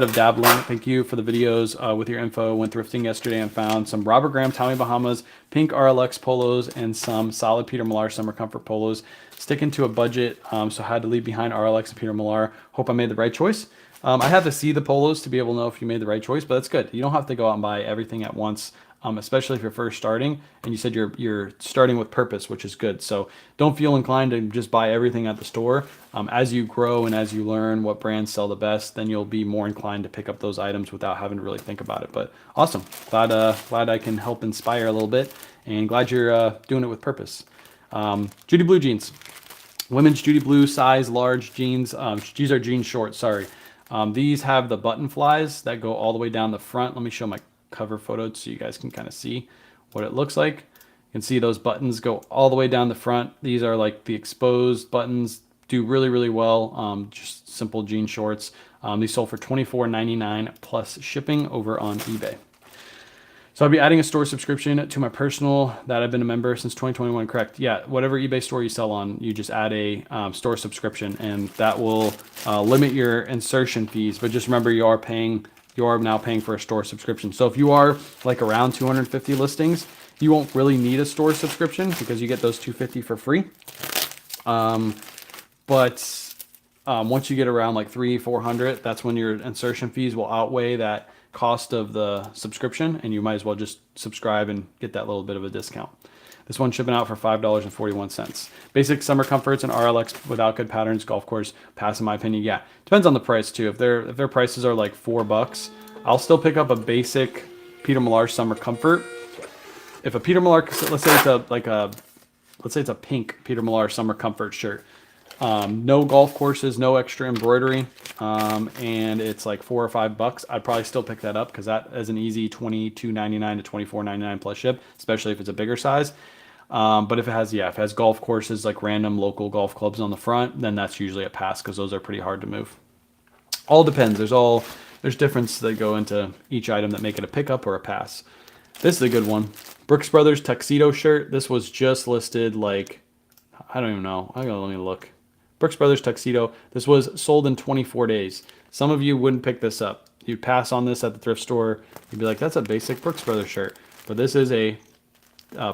Speaker 1: of dabbling. Thank you for the videos with your info. Went thrifting yesterday and found some Robert Graham Tommy Bahamas pink RLX polos and some solid Peter Millar summer comfort polos. Sticking to a budget, so I had to leave behind RLX and Peter Millar. Hope I made the right choice. I have to see the polos to be able to know if you made the right choice, but that's good. You don't have to go out and buy everything at once, especially if you're first starting. And you said you're starting with purpose, which is good. So don't feel inclined to just buy everything at the store. As you grow and as you learn what brands sell the best, then you'll be more inclined to pick up those items without having to really think about it. But awesome. Glad I can help inspire a little bit, and glad you're doing it with purpose. Judy Blue jeans. Women's Judy Blue size large jeans. These are jean shorts, sorry. These have the button flies that go all the way down the front. Let me show my cover photo so you guys can kind of see what it looks like. You can see those buttons go all the way down the front. These are like the exposed buttons, do really, really well. Just simple jean shorts. These sold for $24.99 plus shipping over on eBay. So I'll be adding a store subscription to my personal that I've been a member since 2021, correct? Yeah, whatever eBay store you sell on, you just add a store subscription, and that will limit your insertion fees. But just remember, you are now paying for a store subscription. So if you are like around 250 listings, you won't really need a store subscription because you get those 250 for free. But once you get around like 300-400, that's when your insertion fees will outweigh that cost of the subscription, and you might as well just subscribe and get that little bit of a discount. This one's shipping out for $5.41. Basic summer comforts and RLX without good patterns, golf course pass in my opinion. Yeah, depends on the price too. If their prices are like $4, I'll still pick up a basic Peter Millar summer comfort. If a Peter Millar, let's say it's a pink Peter Millar summer comfort shirt. No golf courses, no extra embroidery, and it's like $4 or $5. I'd probably still pick that up because that is an easy $22.99 to $24.99 plus ship, especially if it's a bigger size. But if it has golf courses, like random local golf clubs on the front, then that's usually a pass because those are pretty hard to move. All depends. There's differences that go into each item that make it a pickup or a pass. This is a good one. Brooks Brothers tuxedo shirt. This was just listed like, I don't even know. Let me look. Brooks Brothers tuxedo. This was sold in 24 days. Some of you wouldn't pick this up. You'd pass on this at the thrift store. You'd be like, that's a basic Brooks Brothers shirt. But this is a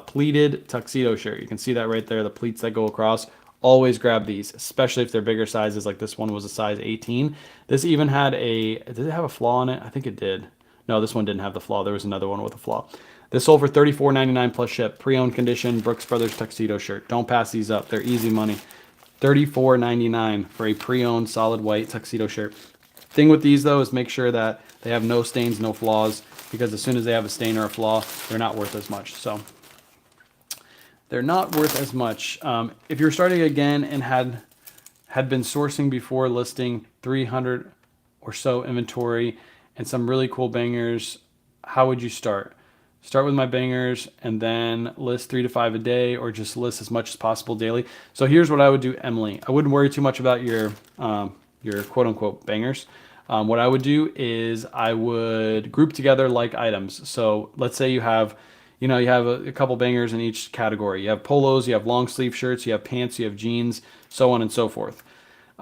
Speaker 1: pleated tuxedo shirt. You can see that right there, the pleats that go across. Always grab these, especially if they're bigger sizes. Like this one was a size 18. This even had did it have a flaw in it? I think it did. No, this one didn't have the flaw. There was another one with a flaw. This sold for $34.99 plus ship. Pre-owned condition Brooks Brothers tuxedo shirt. Don't pass these up. They're easy money. $34.99 for a pre-owned solid white tuxedo shirt. Thing with these though is make sure that they have no stains, no flaws, because as soon as they have a stain or a flaw, they're not worth as much. So they're not worth as much. If you're starting again and had been sourcing before, listing 300 or so inventory and some really cool bangers, how would you start? Start with my bangers and then list 3 to 5 a day, or just list as much as possible daily. So here's what I would do, Emily. I wouldn't worry too much about your quote unquote bangers. What I would do is I would group together like items. So let's say you have a couple bangers in each category. You have polos, you have long sleeve shirts, you have pants, you have jeans, so on and so forth.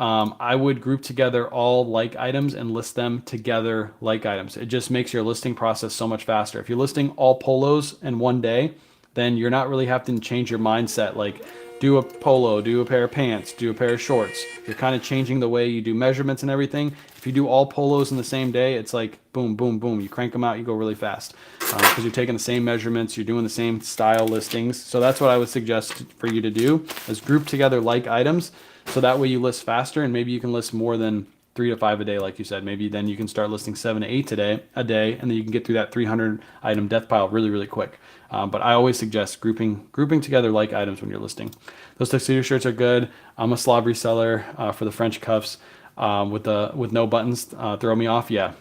Speaker 1: I would group together all like items and list them together like items. It just makes your listing process so much faster. If you're listing all polos in one day, then you're not really having to change your mindset. Like do a polo, do a pair of pants, do a pair of shorts. You're kind of changing the way you do measurements and everything. If you do all polos in the same day, it's like boom, boom, boom. You crank them out, you go really fast because you're taking the same measurements, you're doing the same style listings. So that's what I would suggest for you to do, is group together like items. So that way you list faster, and maybe you can list more than 3 to 5 a day, like you said. Maybe then you can start listing 7 to 8 today a day, and then you can get through that 300 item death pile really, really quick. But I always suggest grouping together like items when you're listing. Those tuxedo shirts are good. I'm a Slav reseller for the French cuffs with no buttons. Throw me off. Yeah,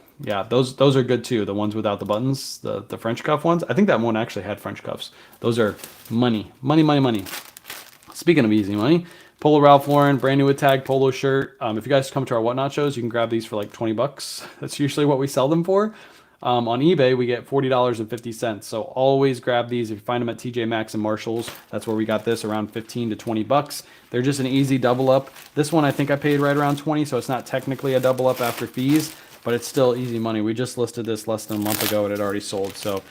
Speaker 1: those are good too. The ones without the buttons, the French cuff ones. I think that one actually had French cuffs. Those are money, money, money, money. Speaking of easy money, Polo Ralph Lauren, brand new with tag polo shirt. If you guys come to our Whatnot shows, you can grab these for like 20 bucks. That's usually what we sell them for. On eBay, we get $40.50. So always grab these. If you find them at TJ Maxx and Marshalls, that's where we got this, around 15 to 20 bucks. They're just an easy double up. This one I think I paid right around 20, so it's not technically a double up after fees, but it's still easy money. We just listed this less than a month ago and it already sold. So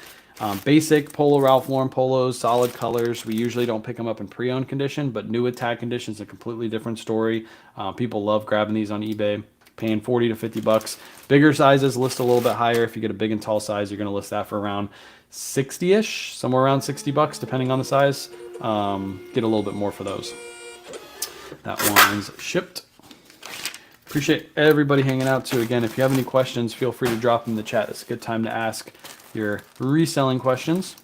Speaker 1: basic Polo Ralph Lauren polos, solid colors. We usually don't pick them up in pre-owned condition, but new with tag condition is a completely different story. People love grabbing these on eBay, paying 40 to 50 bucks. Bigger sizes list a little bit higher. If you get a big and tall size, you're going to list that for around 60-ish, somewhere around 60 bucks, depending on the size. Get a little bit more for those. That one's shipped. Appreciate everybody hanging out too. Again, if you have any questions, feel free to drop them in the chat. It's a good time to ask your reselling questions.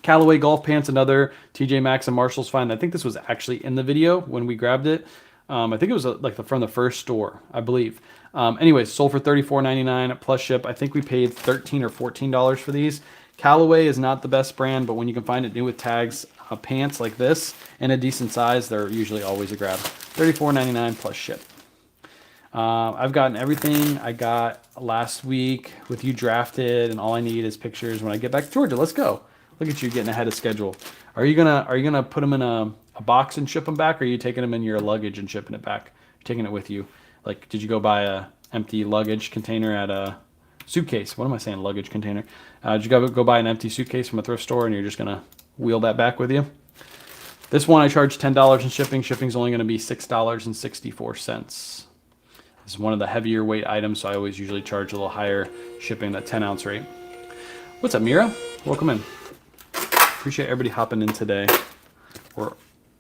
Speaker 1: Callaway golf pants, another TJ Maxx and Marshalls find. I think this was actually in the video when we grabbed it. I think it was from the first store, I believe. Anyways, sold for $34.99 plus ship. I think we paid $13 or $14 for these. Callaway is not the best brand, but when you can find it new with tags, pants like this in a decent size, they're usually always a grab. $34.99 plus ship. I've gotten everything I got last week with you drafted, and all I need is pictures when I get back to Georgia. Let's go. Look at you getting ahead of schedule. Are you gonna put them in a box and ship them back, or are you taking them in your luggage and shipping it back? You're taking it with you. Like, did you go buy a empty luggage container at a suitcase? What am I saying? Luggage container. Did you go buy an empty suitcase from a thrift store and you're just gonna wheel that back with you? This one I charged $10 in shipping. Shipping's only gonna be $6.64. This is one of the heavier weight items, so I always usually charge a little higher shipping, that 10-ounce rate. What's up, Mira? Welcome in. Appreciate everybody hopping in today. We're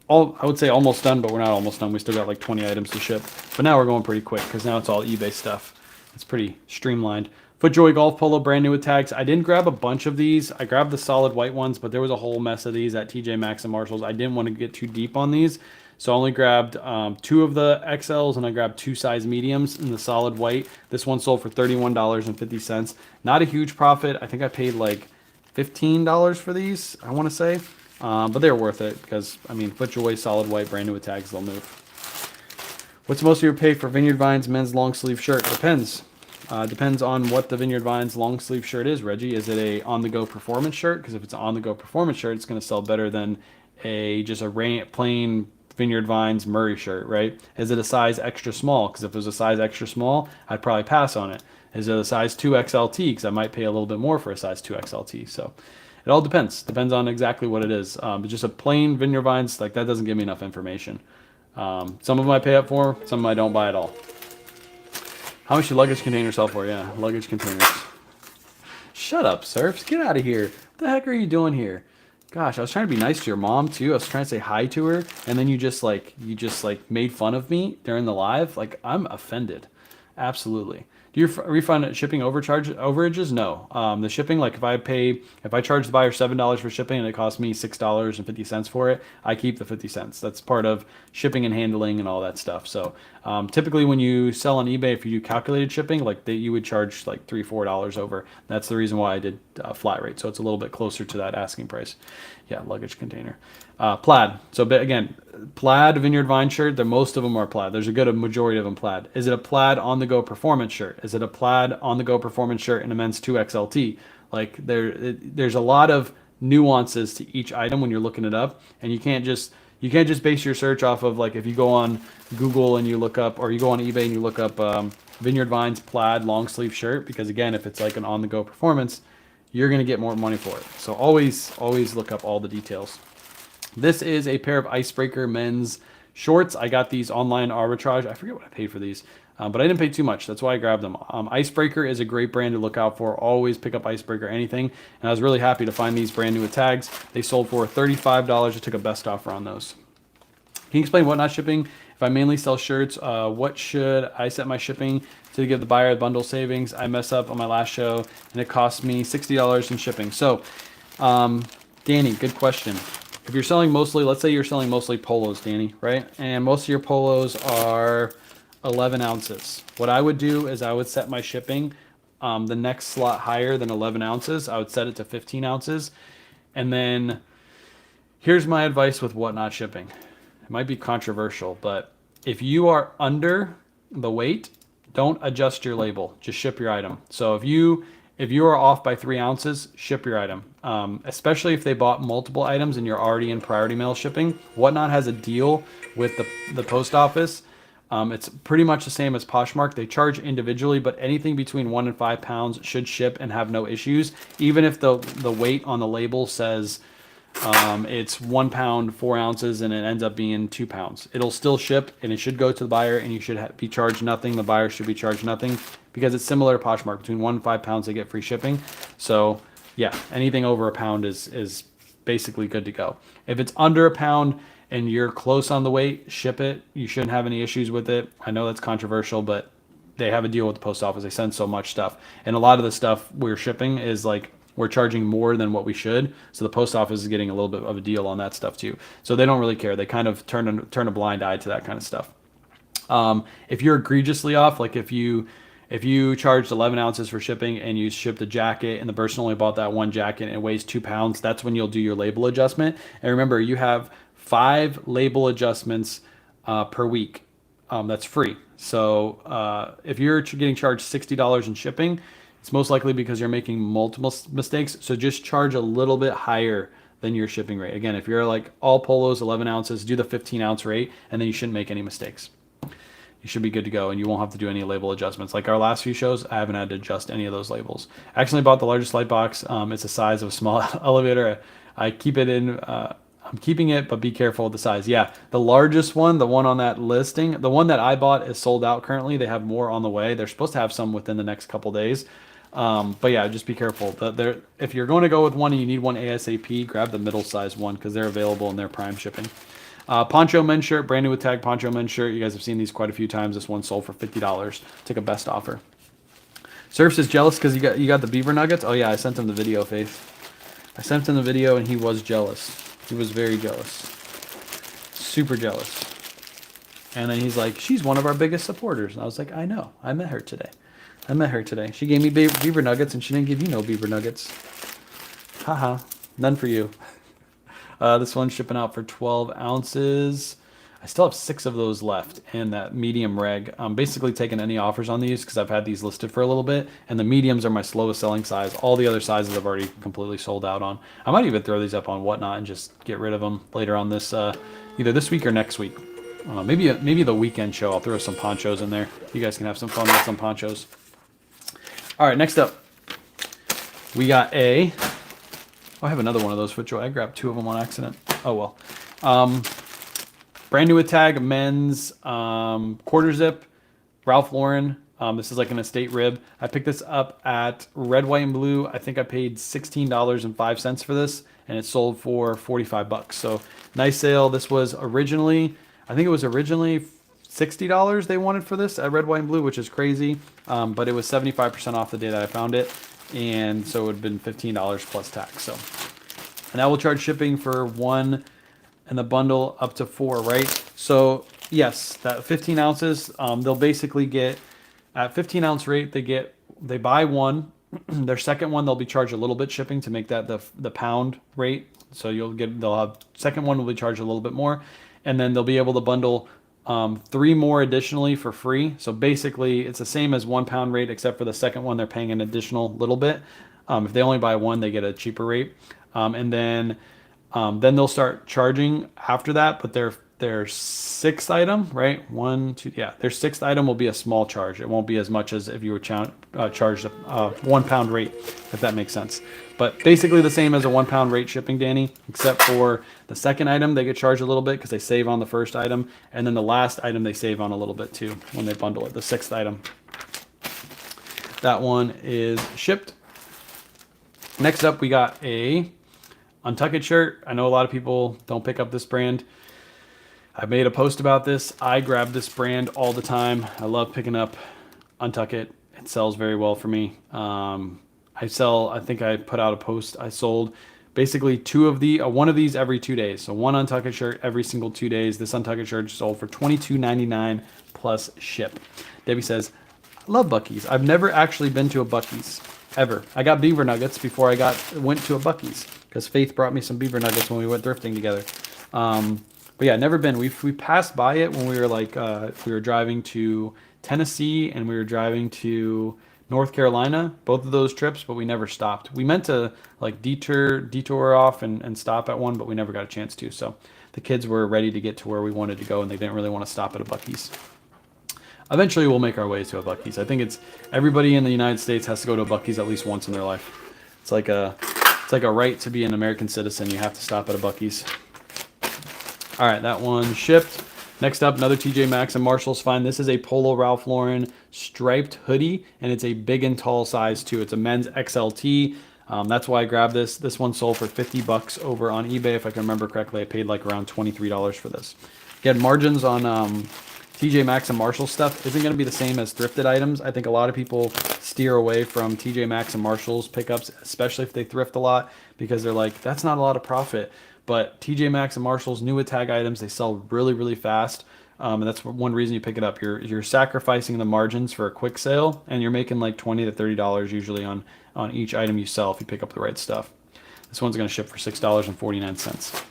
Speaker 1: I would say almost done, but we're not almost done. We still got like 20 items to ship. But now we're going pretty quick because now it's all eBay stuff. It's pretty streamlined. FootJoy Golf Polo, brand new with tags. I didn't grab a bunch of these. I grabbed the solid white ones, but there was a whole mess of these at TJ Maxx and Marshalls. I didn't want to get too deep on these. So I only grabbed 2 of the XLs, and I grabbed 2 size mediums in the solid white. This one sold for $31.50. Not a huge profit. I think I paid like $15 for these, I want to say. But they're worth it because, I mean, FootJoy, solid white, brand new with tags, they'll move. What's most of your pay for Vineyard Vines men's long sleeve shirt? Depends. Depends on what the Vineyard Vines long sleeve shirt is, Reggie. Is it a on-the-go performance shirt? Because if it's an on-the-go performance shirt, it's going to sell better than just a plain Vineyard Vines Murray shirt, right? Is it a size extra small? Because if it was a size extra small, I'd probably pass on it. Is it a size 2 XLT? Because I might pay a little bit more for a size 2 XLT. So it all depends. Depends on exactly what it is. But just a plain Vineyard Vines, like that doesn't give me enough information. Some of them I pay up for, some of them I don't buy at all. How much do luggage containers sell for? Yeah, luggage containers. Shut up, Surfs. Get out of here. What the heck are you doing here? Gosh, I was trying to be nice to your mom too. I was trying to say hi to her, and then you just made fun of me during the live. Like, I'm offended. Absolutely. Do you refund shipping overages? No. The shipping, like if I charge the buyer $7 for shipping and it costs me $6.50 for it, I keep the 50 cents. That's part of shipping and handling and all that stuff. So typically when you sell on eBay, if you do calculated shipping, you would charge like $3, $4 over. That's the reason why I did flat rate. So it's a little bit closer to that asking price. Yeah, luggage container. Plaid. So again, plaid Vineyard Vine shirt, most of them are plaid. There's a good majority of them plaid. Is it a plaid on-the-go performance shirt? Is it a plaid on-the-go performance shirt in a men's 2XLT? Like there's a lot of nuances to each item when you're looking it up, and you can't just base your search off of, like, if you go on Google and you look up, or you go on eBay and you look up Vineyard Vines plaid long sleeve shirt, because again, if it's like an on-the-go performance, you're going to get more money for it. So always look up all the details. This is a pair of Icebreaker men's shorts. I got these online arbitrage. I forget what I paid for these, but I didn't pay too much. That's why I grabbed them. Icebreaker is a great brand to look out for. Always pick up Icebreaker anything. And I was really happy to find these brand new with tags. They sold for $35. I took a best offer on those. Can you explain Whatnot shipping? If I mainly sell shirts, what should I set my shipping to give the buyer the bundle savings? I mess up on my last show and it cost me $60 in shipping. So, Danny, good question. If you're selling mostly, let's say you're selling mostly polos, Danny, right? And most of your polos are 11 ounces. What I would do is I would set my shipping the next slot higher than 11 ounces. I would set it to 15 ounces. And then here's my advice with whatnot shipping. It might be controversial, but if you are under the weight, don't adjust your label. Just ship your item. So if you are off by 3 ounces, ship your item. Especially if they bought multiple items and you're already in priority mail shipping. Whatnot has a deal with the post office. It's pretty much the same as Poshmark. They charge individually, but anything between 1 and 5 pounds should ship and have no issues. Even if the weight on the label says it's 1 pound, 4 ounces, and it ends up being 2 pounds. It'll still ship and it should go to the buyer and you should be charged nothing. The buyer should be charged nothing because it's similar to Poshmark. Between 1 and 5 pounds, they get free shipping. So yeah, anything over a pound is basically good to go. If it's under a pound and you're close on the weight, ship it. You shouldn't have any issues with it. I know that's controversial, but they have a deal with the post office. They send so much stuff. And a lot of the stuff we're shipping is like, we're charging more than what we should. So the post office is getting a little bit of a deal on that stuff too. So they don't really care. They kind of turn a blind eye to that kind of stuff. If you're egregiously off, like if you charged 11 ounces for shipping and you shipped a jacket and the person only bought that one jacket and it weighs 2 pounds, that's when you'll do your label adjustment. And remember, you have 5 label adjustments per week. That's free. So if you're getting charged $60 in shipping, it's most likely because you're making multiple mistakes. So just charge a little bit higher than your shipping rate. Again, if you're like all polos, 11 ounces, do the 15 ounce rate, and then you shouldn't make any mistakes. You should be good to go, and you won't have to do any label adjustments. Like our last few shows, I haven't had to adjust any of those labels. I actually bought the largest light box. It's the size of a small elevator. I keep it in, I'm keeping it, but be careful with the size. Yeah, the largest one, the one on that listing, the one that I bought is sold out currently. They have more on the way. They're supposed to have some within the next couple days. But yeah, just be careful. If you're going to go with one and you need one ASAP, grab the middle size one because they're available and they're prime shipping. Poncho men's shirt, brand new with tag Poncho men's shirt. You guys have seen these quite a few times. This one sold for $50. Took a best offer. Surfs is jealous because you got the beaver nuggets. Oh yeah, I sent him the video, Faith. I sent him the video and he was jealous. He was very jealous. Super jealous. And then he's like, she's one of our biggest supporters. And I was like, I know. I met her today. She gave me beaver nuggets, and she didn't give you no beaver nuggets. Haha, none for you. This one's shipping out for 12 ounces. I still have 6 of those left in that medium reg. I'm basically taking any offers on these because I've had these listed for a little bit, and the mediums are my slowest selling size. All the other sizes I've already completely sold out on. I might even throw these up on Whatnot and just get rid of them later on this, either this week or next week. Maybe the weekend show. I'll throw some ponchos in there. You guys can have some fun with some ponchos. All right, next up, we got I have another one of those for Joy. I grabbed 2 of them on accident. Oh, well. Brand new with tag, men's quarter zip, Ralph Lauren. This is like an estate rib. I picked this up at Red, White, and Blue. I think I paid $16.05 for this, and it sold for $45. So nice sale. This was originally, I think it was originally $60 they wanted for this at Red, White, and Blue, which is crazy. But it was 75% off the day that I found it. And so it would have been $15 plus tax. So, and I will charge shipping for 1 and the bundle up to 4, right? So yes, that 15 ounces, they'll basically get at 15 ounce rate, they buy 1, their second one, they'll be charged a little bit shipping to make that the pound rate. So they'll have, second one will be charged a little bit more. And then they'll be able to bundle 3 more additionally for free. So basically it's the same as 1 pound rate, except for the second one, they're paying an additional little bit. If they only buy 1, they get a cheaper rate. And then they'll start charging after that, but their 6th item, right? 1, 2, yeah, their 6th item will be a small charge. It won't be as much as if you were charged a 1 pound rate, if that makes sense. But basically the same as a 1 pound rate shipping, Danny, except for the second item, they get charged a little bit because they save on the first item. And then the last item, they save on a little bit too when they bundle it, the 6th item. That one is shipped. Next up, we got a Untucked shirt. I know a lot of people don't pick up this brand. I made a post about this. I grab this brand all the time. I love picking up Untuck It. It sells very well for me. I think I put out a post. I sold basically one of these every 2 days. So one Untuck It shirt every single 2 days. This Untuck It shirt sold for $22.99 plus ship. Debbie says, I love Buc-ee's. I've never actually been to a Buc-ee's ever. I got beaver nuggets before I went to a Buc-ee's because Faith brought me some beaver nuggets when we went thrifting together. But yeah, never been. We passed by it when we were we were driving to Tennessee and we were driving to North Carolina, both of those trips, but we never stopped. We meant to like detour off and stop at one, but we never got a chance to. So the kids were ready to get to where we wanted to go and they didn't really want to stop at a Buc-ee's. Eventually we'll make our ways to a Buc-ee's. I think everybody in the United States has to go to a Buc-ee's at least once in their life. It's like a right to be an American citizen. You have to stop at a Buc-ee's. All right, that one shipped. Next up, another TJ Maxx and Marshall's find. This is a Polo Ralph Lauren striped hoodie, and it's a big and tall size too. It's a men's XLT. That's why I grabbed this. This one sold for $50 over on eBay. If I can remember correctly, I paid like around $23 for this. Again, margins on TJ Maxx and Marshall stuff isn't going to be the same as thrifted items. I think a lot of people steer away from TJ Maxx and Marshall's pickups, especially if they thrift a lot, because they're like, that's not a lot of profit. But TJ Maxx and Marshall's new tag items, they sell really, really fast. And that's one reason you pick it up. You're sacrificing the margins for a quick sale, and you're making like $20 to $30 usually on each item you sell if you pick up the right stuff. This one's going to ship for $6.49.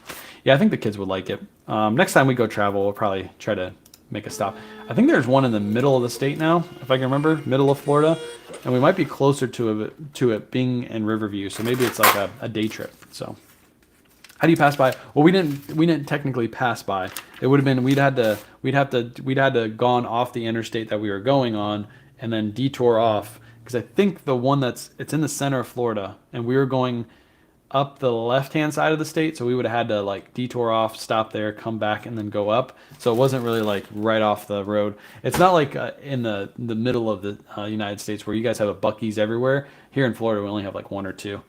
Speaker 1: Yeah, I think the kids would like it. Next time we go travel, we'll probably try to make a stop. I think there's one in the middle of the state now, if I can remember, middle of Florida, and we might be closer to it being in Riverview, so maybe it's like a day trip. So how do you pass by? Well, we didn't technically pass by. It would have been we'd had to gone off the interstate that we were going on and then detour off, because I think the one it's in the center of Florida and we were going up the left-hand side of the state, so we would have had to like detour off, stop there, come back, and then go up. So it wasn't really like right off the road. It's not like in the middle of the United States where you guys have a Buc-ee's everywhere. Here in Florida, we only have like one or two.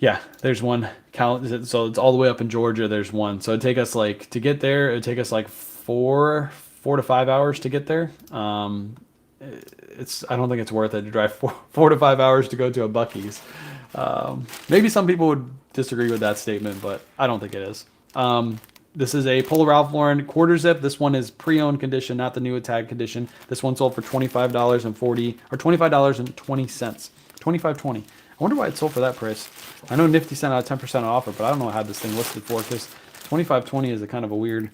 Speaker 1: Yeah, there's one. So it's all the way up in Georgia. There's one. So it'd take us like to get there. It'd take us like 4 to 5 hours to get there. I don't think it's worth it to drive 4 to 5 hours to go to a Buc-ee's. Maybe some people would disagree with that statement, but I don't think it is. This is a Polo Ralph Lauren quarter zip. This one is pre-owned condition, not the new tag condition. This one sold for $25.20. $25.20. I wonder why it sold for that price. I know Nifty sent out a 10% offer, but I don't know what I had this thing listed for, because $25.20 is a kind of a weird.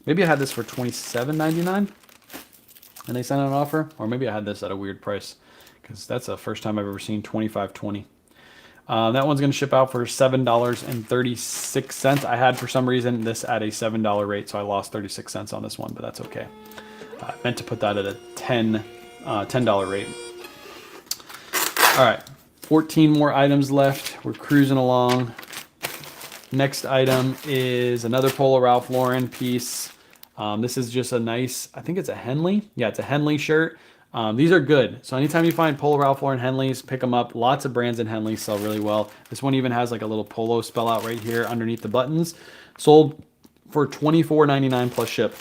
Speaker 1: Maybe I had this for $27.99 and they sent out an offer, or maybe I had this at a weird price, because that's the first time I've ever seen $25.20. That one's going to ship out for $7.36. I had, for some reason, this at a $7 rate, so I lost 36 cents on this one, but that's okay. I meant to put that at a $10 rate. All right, 14 more items left. We're cruising along. Next item is another Polo Ralph Lauren piece. This is just a nice, I think it's a Henley. Yeah, it's a Henley shirt. These are good. So anytime you find Polo Ralph Lauren Henleys, pick them up. Lots of brands in Henley sell really well. This one even has like a little polo spell out right here underneath the buttons. Sold for $24.99 plus ship.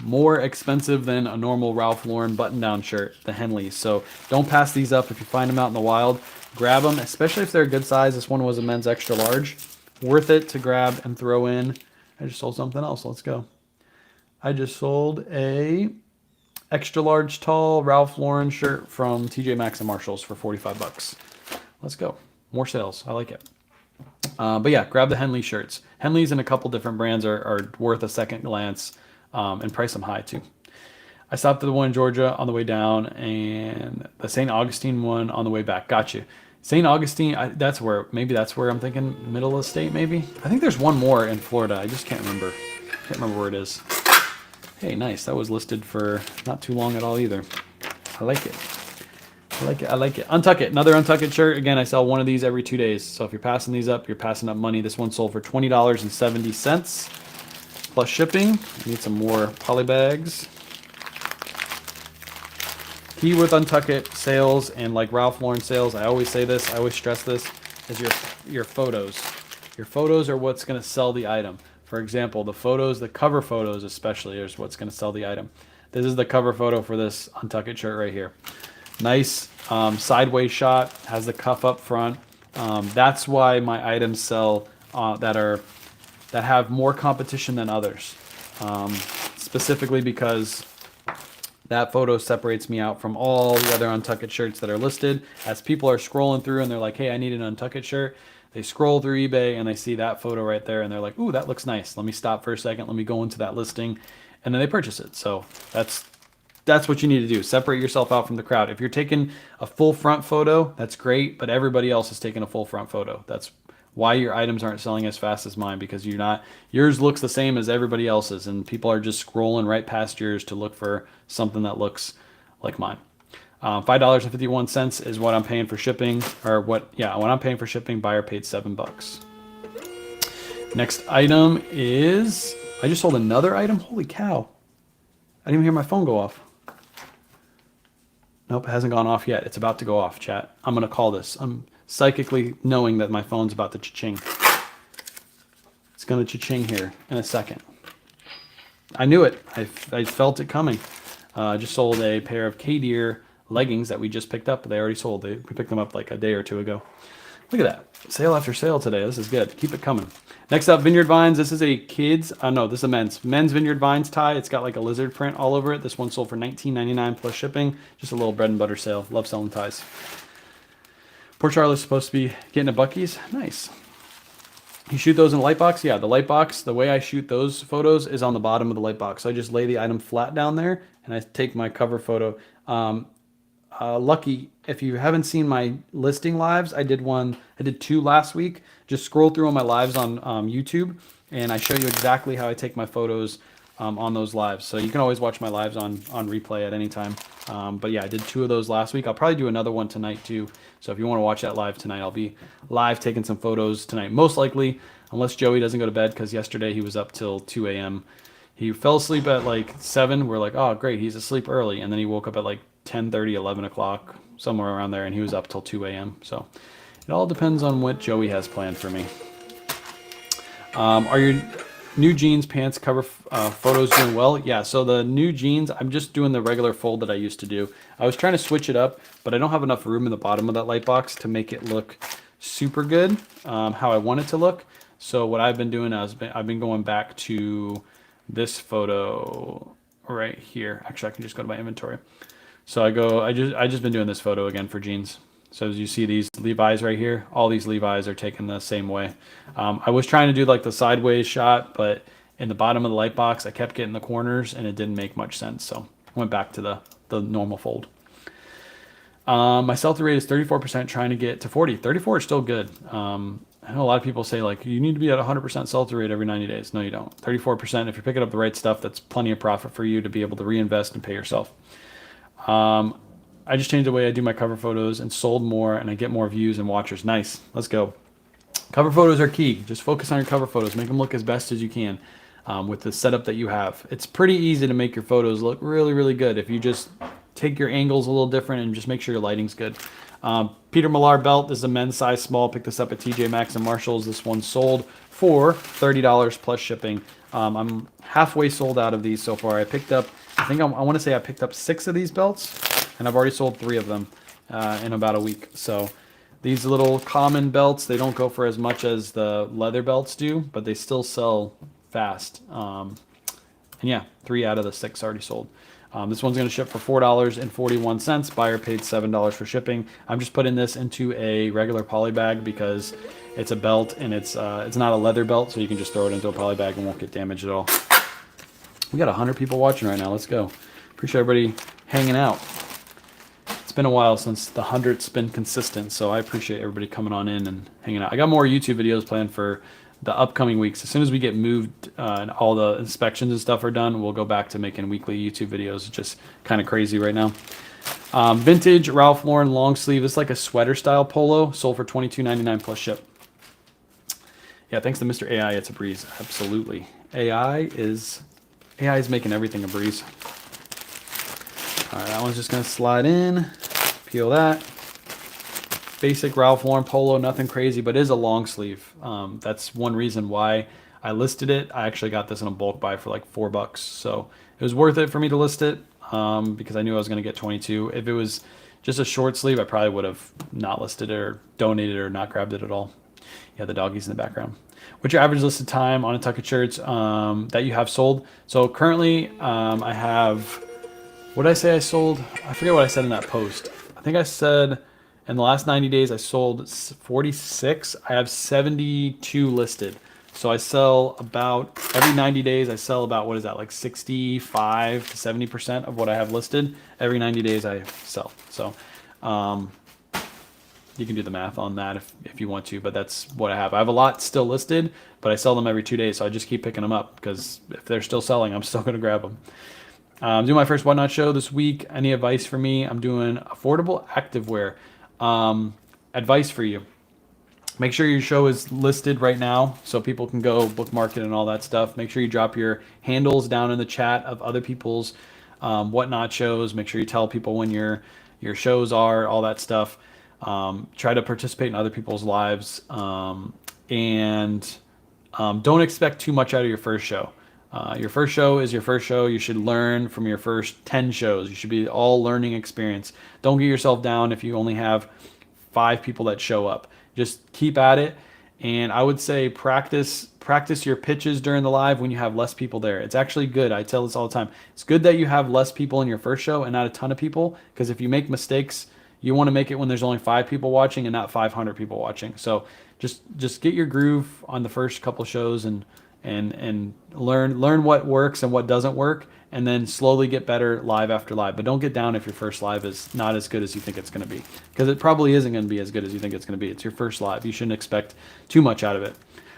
Speaker 1: More expensive than a normal Ralph Lauren button-down shirt, the Henleys. So don't pass these up if you find them out in the wild. Grab them, especially if they're a good size. This one was a men's extra large. Worth it to grab and throw in. I just sold something else. Let's go. I just sold a extra large tall Ralph Lauren shirt from TJ Maxx and Marshalls for $45. Let's go. More sales. I like it. But yeah, grab the Henley shirts. Henleys in a couple different brands are worth a second glance, and price them high too. I stopped at the one in Georgia on the way down and the St. Augustine one on the way back. Got you. St. Augustine, maybe that's where I'm thinking middle of the state maybe. I think there's one more in Florida. I just can't remember. Can't remember where it is. Hey, nice. That was listed for not too long at all either. I like it. I like it. Untuck It. Another Untuck It shirt. Again, I sell one of these every 2 days. So if you're passing these up, you're passing up money. This one sold for $20.70 plus shipping. I need some more poly bags. Key with Untuck It sales and like Ralph Lauren sales, I always say this, I always stress this, is your photos. Your photos are what's going to sell the item. For example, the photos, the cover photos especially, is what's going to sell the item. This is the cover photo for this Untuck It shirt right here. Nice sideways shot, has the cuff up front. That's why my items sell that have more competition than others. Specifically because that photo separates me out from all the other Untuck It shirts that are listed. As people are scrolling through and they're like, hey, I need an Untuck It shirt. They scroll through eBay and they see that photo right there and they're like, ooh, that looks nice. Let me stop for a second. Let me go into that listing. And then they purchase it. So that's what you need to do. Separate yourself out from the crowd. If you're taking a full front photo, that's great, but everybody else is taking a full front photo. That's why your items aren't selling as fast as mine, because yours looks the same as everybody else's and people are just scrolling right past yours to look for something that looks like mine. $5.51 is what I'm paying for shipping, or what I'm paying for shipping. Buyer paid $7. Next item is, I just sold another item. Holy cow. I didn't even hear my phone go off. Nope, it hasn't gone off yet. It's about to go off, chat. I'm going to call this. I'm psychically knowing that my phone's about to cha-ching. It's going to cha-ching here in a second. I knew it. I felt it coming. I just sold a pair of K-Deer leggings that we just picked up. They already sold. We picked them up like a day or two ago. Look at that. Sale after sale today. This is good. Keep it coming. Next up, Vineyard Vines. This is a kid's, no, this is a men's Vineyard Vines tie. It's got like a lizard print all over it. This one sold for $19.99 plus shipping. Just a little bread and butter sale. Love selling ties. Poor Charlie's supposed to be getting a Buc-ee's. Nice. You shoot those in the light box? Yeah, the light box, the way I shoot those photos is on the bottom of the light box. So I just lay the item flat down there and I take my cover photo. Lucky, if you haven't seen my listing lives, I did 2 last week. Just scroll through all my lives on YouTube and I show you exactly how I take my photos on those lives. So you can always watch my lives on replay at any time. But yeah, I did 2 of those last week. I'll probably do another one tonight too. So if you want to watch that live tonight, I'll be live taking some photos tonight. Most likely, unless Joey doesn't go to bed, because yesterday he was up till 2 a.m. He fell asleep at like 7. We're like, oh, great, he's asleep early. And then he woke up at like 10:30, 11 o'clock, somewhere around there, and he was up till 2 a.m. So it all depends on what Joey has planned for me. Are your new jeans pants cover photos doing well? Yeah, so the new jeans, I'm just doing the regular fold that I used to do. I was trying to switch it up, but I don't have enough room in the bottom of that light box to make it look super good how I want it to look. So what I've been doing is I've been going back to this photo right here. Actually, I can just go to my inventory. So I just been doing this photo again for jeans. So as you see these Levi's right here, all these Levi's are taken the same way. I was trying to do like the sideways shot, but in the bottom of the light box, I kept getting the corners and it didn't make much sense. So I went back to the normal fold. My sell-through rate is 34%, trying to get to 40. 34 is still good. I know a lot of people say like, you need to be at 100% sell-through rate every 90 days. No, you don't. 34%, if you're picking up the right stuff, that's plenty of profit for you to be able to reinvest and pay yourself. I just changed the way I do my cover photos and sold more, and I get more views and watchers. Nice. Let's go. Cover photos are key. Just focus on your cover photos. Make them look as best as you can with the setup that you have. It's pretty easy to make your photos look really, really good if you just take your angles a little different and just make sure your lighting's good. Peter Millar belt. This is a men's size small. Picked this up at TJ Maxx and Marshalls. This one sold for $30 plus shipping. I'm halfway sold out of these so far. I picked up, I want to say I picked up 6 of these belts, and I've already sold 3 of them in about a week. So these little common belts, they don't go for as much as the leather belts do, but they still sell fast. And yeah, 3 out of the 6 already sold. This one's going to ship for $4.41. Buyer paid $7 for shipping. I'm just putting this into a regular poly bag because it's a belt and it's not a leather belt, so you can just throw it into a poly bag and won't get damaged at all. We got 100 people watching right now. Let's go. Appreciate everybody hanging out. It's been a while since the 100's been consistent, so I appreciate everybody coming on in and hanging out. I got more YouTube videos planned for the upcoming weeks. As soon as we get moved and all the inspections and stuff are done, we'll go back to making weekly YouTube videos. It's just kind of crazy right now. Vintage Ralph Lauren long sleeve. It's like a sweater style polo. Sold for $22.99 plus ship. Yeah, thanks to Mr. AI, it's a breeze. Absolutely. AI is making everything a breeze. All right, that one's just gonna slide in. Peel that. Basic Ralph Lauren polo, nothing crazy, but it is a long sleeve. That's one reason why I listed it. I actually got this in a bulk buy for like $4. So it was worth it for me to list it because I knew I was going to get 22. If it was just a short sleeve, I probably would have not listed it or donated it or not grabbed it at all. Yeah, the doggies in the background. What's your average listed time on a Tucket shirts that you have sold? So currently I have, what did I say I sold? I forget what I said in that post. I think I said in the last 90 days I sold 46. I have 72 listed. So I sell about, every 90 days I sell about, what is that, like 65 to 70% of what I have listed. Every 90 days I sell. So you can do the math on that if you want to, but that's what I have. I have a lot still listed, but I sell them every 2 days, so I just keep picking them up because if they're still selling, I'm still going to grab them. I'm doing my first Whatnot show this week. Any advice for me? I'm doing affordable activewear. Advice for you. Make sure your show is listed right now so people can go bookmark it and all that stuff. Make sure you drop your handles down in the chat of other people's Whatnot shows. Make sure you tell people when your shows are, all that stuff. Try to participate in other people's lives, and don't expect too much out of your first show. Your first show is your first show. You should learn from your first 10 shows. You should be all learning experience. Don't get yourself down if you only have 5 people that show up. Just keep at it. And I would say practice your pitches during the live when you have less people there. It's actually good. I tell this all the time. It's good that you have less people in your first show and not a ton of people, because if you make mistakes, you want to make it when there's only 5 people watching and not 500 people watching. So just get your groove on the first couple shows and learn what works and what doesn't work, and then slowly get better live after live. But don't get down if your first live is not as good as you think it's going to be, because it probably isn't going to be as good as you think it's going to be. It's your first live. You shouldn't expect too much out of it.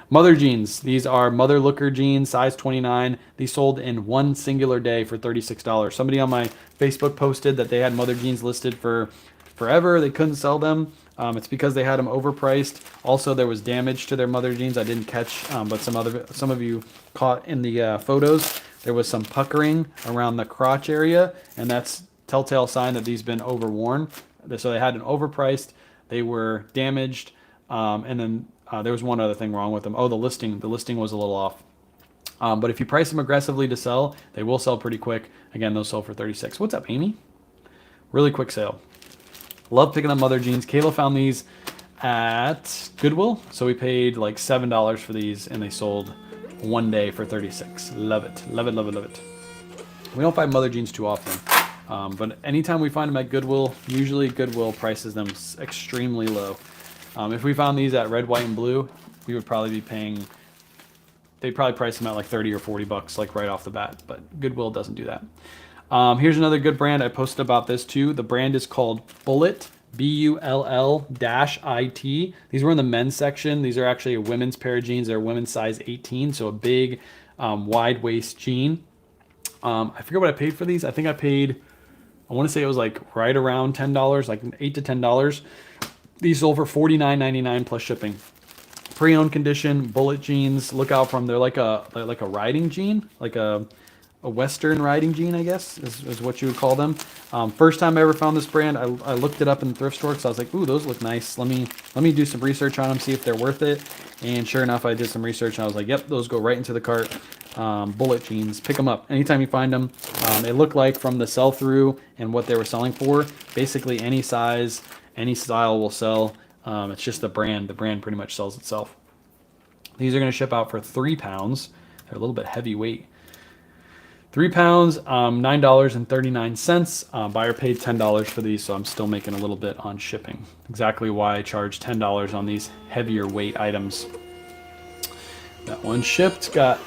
Speaker 1: Mother jeans. These are Mother Looker jeans, size 29. These sold in one singular day for $36. Somebody on my Facebook posted that they had Mother jeans listed for forever. They couldn't sell them. It's because they had them overpriced. Also, there was damage to their Mother jeans. I didn't catch, but some of you caught in the photos. There was some puckering around the crotch area, and that's telltale sign that these been overworn. So they had an overpriced. They were damaged, and then there was one other thing wrong with them. Oh, the listing. The listing was a little off. But if you price them aggressively to sell, they will sell pretty quick. Again, those sell for $36. What's up, Amy? Really quick sale. Love picking up Mother jeans. Kayla found these at Goodwill, so we paid like $7 for these, and they sold one day for $36. Love it, love it, love it, love it. We don't find Mother jeans too often, but anytime we find them at Goodwill, usually Goodwill prices them extremely low. If we found these at Red, White, and Blue, we would probably be paying. They'd probably price them at like 30 or 40 bucks, like right off the bat. But Goodwill doesn't do that. Here's another good brand. I posted about this too. The brand is called Bullet, BULL-IT. These were in the men's section. These are actually a women's pair of jeans. They're women's size 18, so a big, wide waist jean. I forget what I paid for these. I think I paid, I want to say it was like right around $10, like $8 to $10. These sold for $49.99 plus shipping. Pre-owned condition, Bullet jeans. Look out for them. They're like a riding jean, like a Western riding jean, I guess, is what you would call them. First time I ever found this brand, I looked it up in the thrift store because I was like, ooh, those look nice. Let me do some research on them, see if they're worth it. And sure enough, I did some research and I was like, yep, those go right into the cart. Bullet jeans, pick them up anytime you find them. They look like, from the sell-through and what they were selling for, basically any size, any style will sell. It's just the brand. The brand pretty much sells itself. These are going to ship out for 3 pounds. They're a little bit heavyweight. 3 pounds, $9.39. Buyer paid $10 for these, so I'm still making a little bit on shipping. Exactly why I charge $10 on these heavier weight items. That one shipped. Got,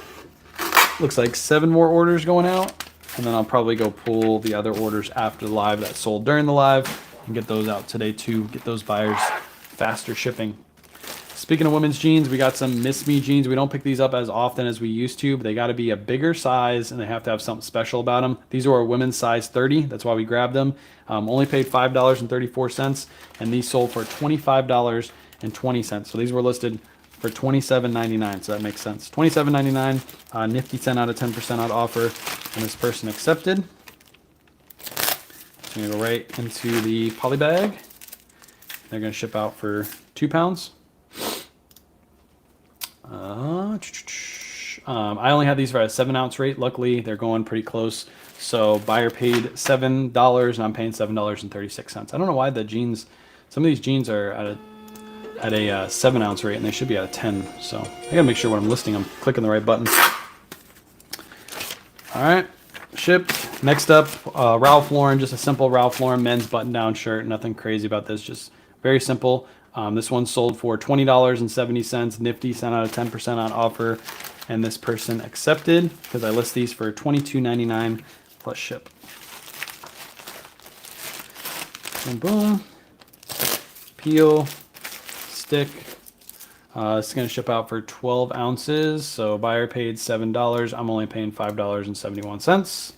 Speaker 1: looks like 7 more orders going out, and then I'll probably go pull the other orders after the live that sold during the live and get those out today too. Get those buyers faster shipping. Speaking of women's jeans, we got some Miss Me jeans. We don't pick these up as often as we used to, but they got to be a bigger size and they have to have something special about them. These are a women's size 30. That's why we grabbed them. Only paid $5.34, and these sold for $25.20. So these were listed for $27.99, so that makes sense. $27.99, nifty 10 out of 10% out offer, and this person accepted. So I'm gonna go right into the poly bag. They're gonna ship out for 2 pounds. I only have these for a 7-ounce rate. Luckily, they're going pretty close. So buyer paid $7 and I'm paying $7.36. I don't know why the jeans, some of these jeans are at a 7-ounce rate and they should be at a 10. So I gotta make sure when I'm listing I'm clicking the right button. All right, shipped. Next up, Ralph Lauren, just a simple Ralph Lauren men's button-down shirt. Nothing crazy about this, just very simple. This one sold for $20.70. Nifty sent out a 10% on offer, and this person accepted because I list these for $22.99 plus ship. Boom, boom. Peel, stick. It's going to ship out for 12 ounces. So buyer paid $7. I'm only paying $5.71.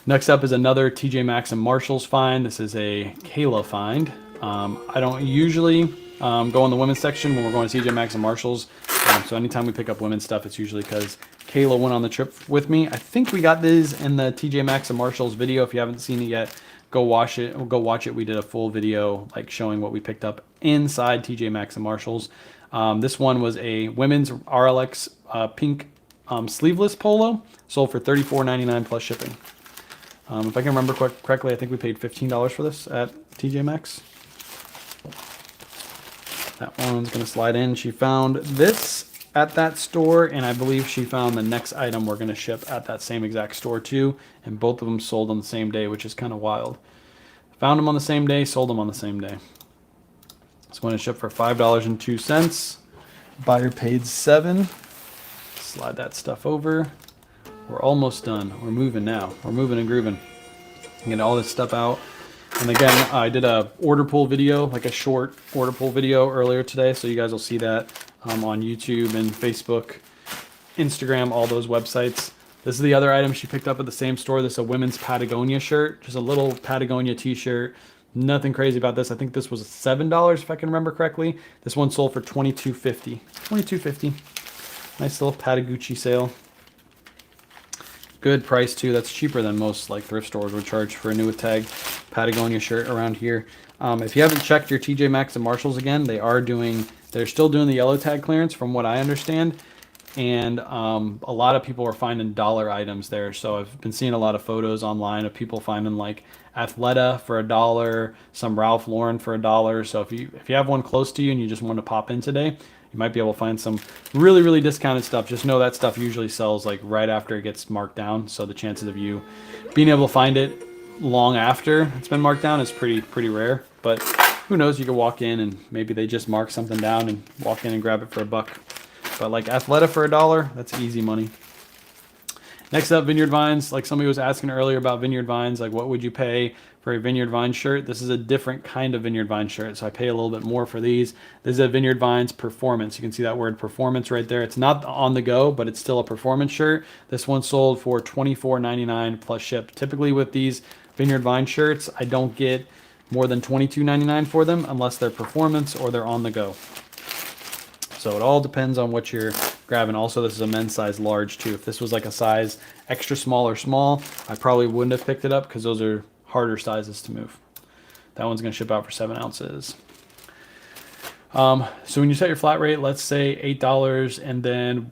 Speaker 1: Next up is another TJ Maxx and Marshalls find. This is a Kayla find. I don't usually go in the women's section when we're going to TJ Maxx and Marshalls. So anytime we pick up women's stuff, it's usually because Kayla went on the trip with me. I think we got these in the TJ Maxx and Marshalls video. If you haven't seen it yet, go watch it. We did a full video like showing what we picked up inside TJ Maxx and Marshalls. This one was a women's RLX pink sleeveless polo, sold for $34.99 plus shipping. If I can remember correctly, I think we paid $15 for this at TJ Maxx. That one's gonna slide in. She found this at that store, and I believe she found the next item we're gonna ship at that same exact store too, and both of them sold on the same day, which is kind of wild. Found them on the same day, sold them on the same day. This one is shipped for $5.02. Buyer paid $7. Slide that stuff over. We're almost done. We're moving now. We're moving and grooving. Get all this stuff out. And again, I did a order pull video, like a short order pull video earlier today, so you guys will see that on YouTube and Facebook, Instagram, all those websites. This is the other item she picked up at the same store. This is a women's Patagonia shirt, just a little Patagonia t-shirt. Nothing crazy about this. I think this was $7 if I can remember correctly. This one sold for $22.50. $22.50. Nice little Patagucci sale. Good price too. That's cheaper than most like thrift stores would charge for a new tag Patagonia shirt around here. If you haven't checked your TJ Maxx and Marshalls again, they're still doing the yellow tag clearance from what I understand. And a lot of people are finding dollar items there. So I've been seeing a lot of photos online of people finding like Athleta for $1, some Ralph Lauren for $1. So if you have one close to you and you just want to pop in today, you might be able to find some really, really discounted stuff. Just know that stuff usually sells like right after it gets marked down. So the chances of you being able to find it long after it's been marked down is pretty rare. But who knows, you could walk in and maybe they just mark something down and walk in and grab it for $1. But like Athleta for $1, that's easy money. Next up, Vineyard Vines. Like somebody was asking earlier about Vineyard Vines, like what would you pay for a Vineyard Vines shirt? This is a different kind of Vineyard Vines shirt, so I pay a little bit more for these. This is a Vineyard Vines Performance. You can see that word performance right there. It's not on the go, but it's still a performance shirt. This one sold for $24.99 plus ship. Typically with these Vineyard Vines shirts, I don't get more than $22.99 for them unless they're performance or they're on the go. So it all depends on what you're grabbing. Also, this is a men's size large too. If this was like a size extra small or small, I probably wouldn't have picked it up because those are harder sizes to move. That one's gonna ship out for 7 ounces. So when you set your flat rate, let's say $8, and then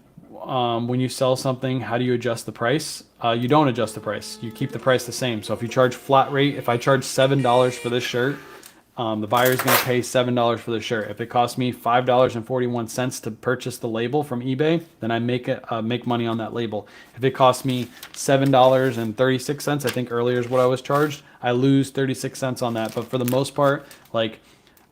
Speaker 1: when you sell something, how do you adjust the price? You don't adjust the price. You keep the price the same. So if you charge flat rate, if I charge $7 for this shirt, the buyer is going to pay $7 for the shirt. If it costs me $5.41 to purchase the label from eBay, then I make money on that label. If it costs me $7.36, I think earlier is what I was charged, I lose 36 cents on that. But for the most part, like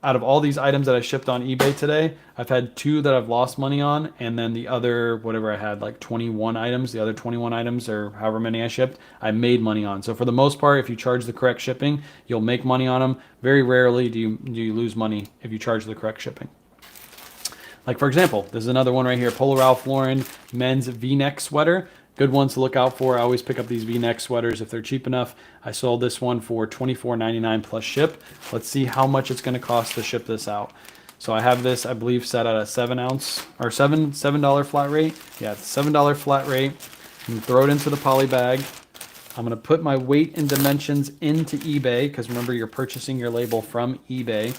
Speaker 1: out of all these items that I shipped on eBay today, I've had 2 that I've lost money on, and then the other, whatever I had, like 21 items, the other 21 items or however many I shipped, I made money on. So for the most part, if you charge the correct shipping, you'll make money on them. Very rarely do you lose money if you charge the correct shipping. Like for example, this is another one right here, Polo Ralph Lauren men's V-neck sweater. Good ones to look out for. I always pick up these V-neck sweaters if they're cheap enough. I sold this one for $24.99 plus ship. Let's see how much it's going to cost to ship this out. So I have this, I believe, set at a $7 flat rate. Yeah, it's $7 flat rate. And throw it into the poly bag. I'm going to put my weight and dimensions into eBay because remember, you're purchasing your label from eBay.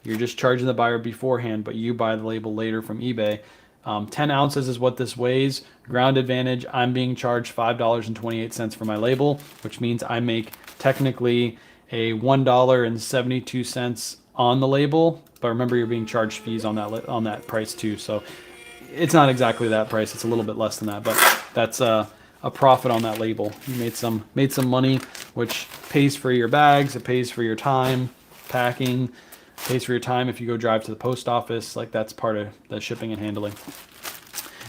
Speaker 1: You're just charging the buyer beforehand, but you buy the label later from eBay. 10 ounces is what this weighs. Ground advantage, I'm being charged $5.28 for my label, which means I make technically a $1.72 on the label. But remember, you're being charged fees on that price too. So it's not exactly that price. It's a little bit less than that, but that's a profit on that label. You made some money, which pays for your bags. It pays for your time packing, pays for your time if you go drive to the post office. Like, that's part of the shipping and handling.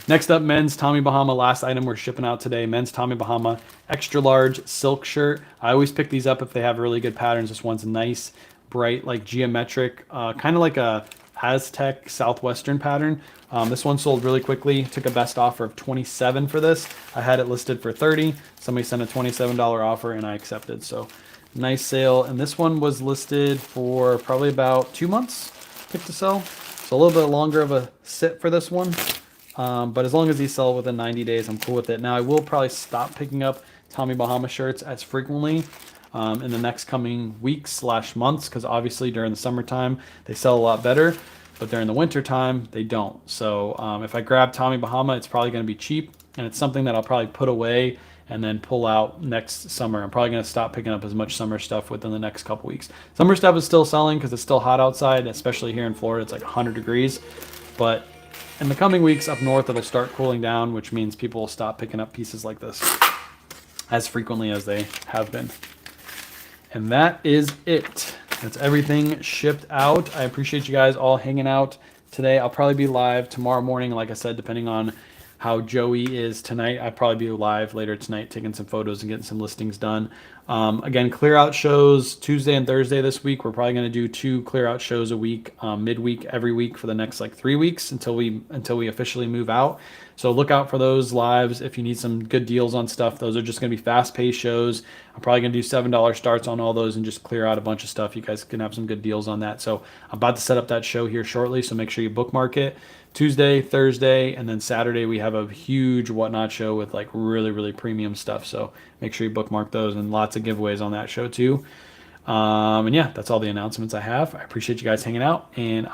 Speaker 1: Next up, men's Tommy Bahama. Last item we're shipping out today. Men's Tommy Bahama extra large silk shirt. I always pick these up if they have really good patterns. This one's nice, bright, like geometric, kind of like a Aztec Southwestern pattern. This one sold really quickly. Took a best offer of 27 for this. I had it listed for 30. Somebody sent a $27 offer and I accepted. So nice sale. And this one was listed for probably about 2 months, pick to sell. So a little bit longer of a sit for this one. But as long as these sell within 90 days, I'm cool with it. Now I will probably stop picking up Tommy Bahama shirts as frequently in the next coming weeks / months, because obviously during the summertime they sell a lot better, but during the winter time they don't. So if I grab Tommy Bahama, it's probably going to be cheap, and it's something that I'll probably put away and then pull out next summer. I'm probably going to stop picking up as much summer stuff within the next couple weeks. Summer stuff is still selling because it's still hot outside, especially here in Florida. It's like 100 degrees, but in the coming weeks up north, it'll start cooling down, which means people will stop picking up pieces like this as frequently as they have been. And that is it. That's everything shipped out. I appreciate you guys all hanging out today. I'll probably be live tomorrow morning, like I said, depending on how Joey is tonight. I'll probably be live later tonight taking some photos and getting some listings done. Again, clear out shows Tuesday and Thursday this week. We're probably going to do 2 clear out shows a week, midweek every week for the next like 3 weeks until we officially move out. So look out for those lives if you need some good deals on stuff. Those are just going to be fast-paced shows. I'm probably going to do $7 starts on all those and just clear out a bunch of stuff. You guys can have some good deals on that. So I'm about to set up that show here shortly, so make sure you bookmark it. Tuesday, Thursday, and then Saturday we have a huge whatnot show with like really, really premium stuff. So make sure you bookmark those, and lots of giveaways on that show too. And yeah, that's all the announcements I have. I appreciate you guys hanging out, and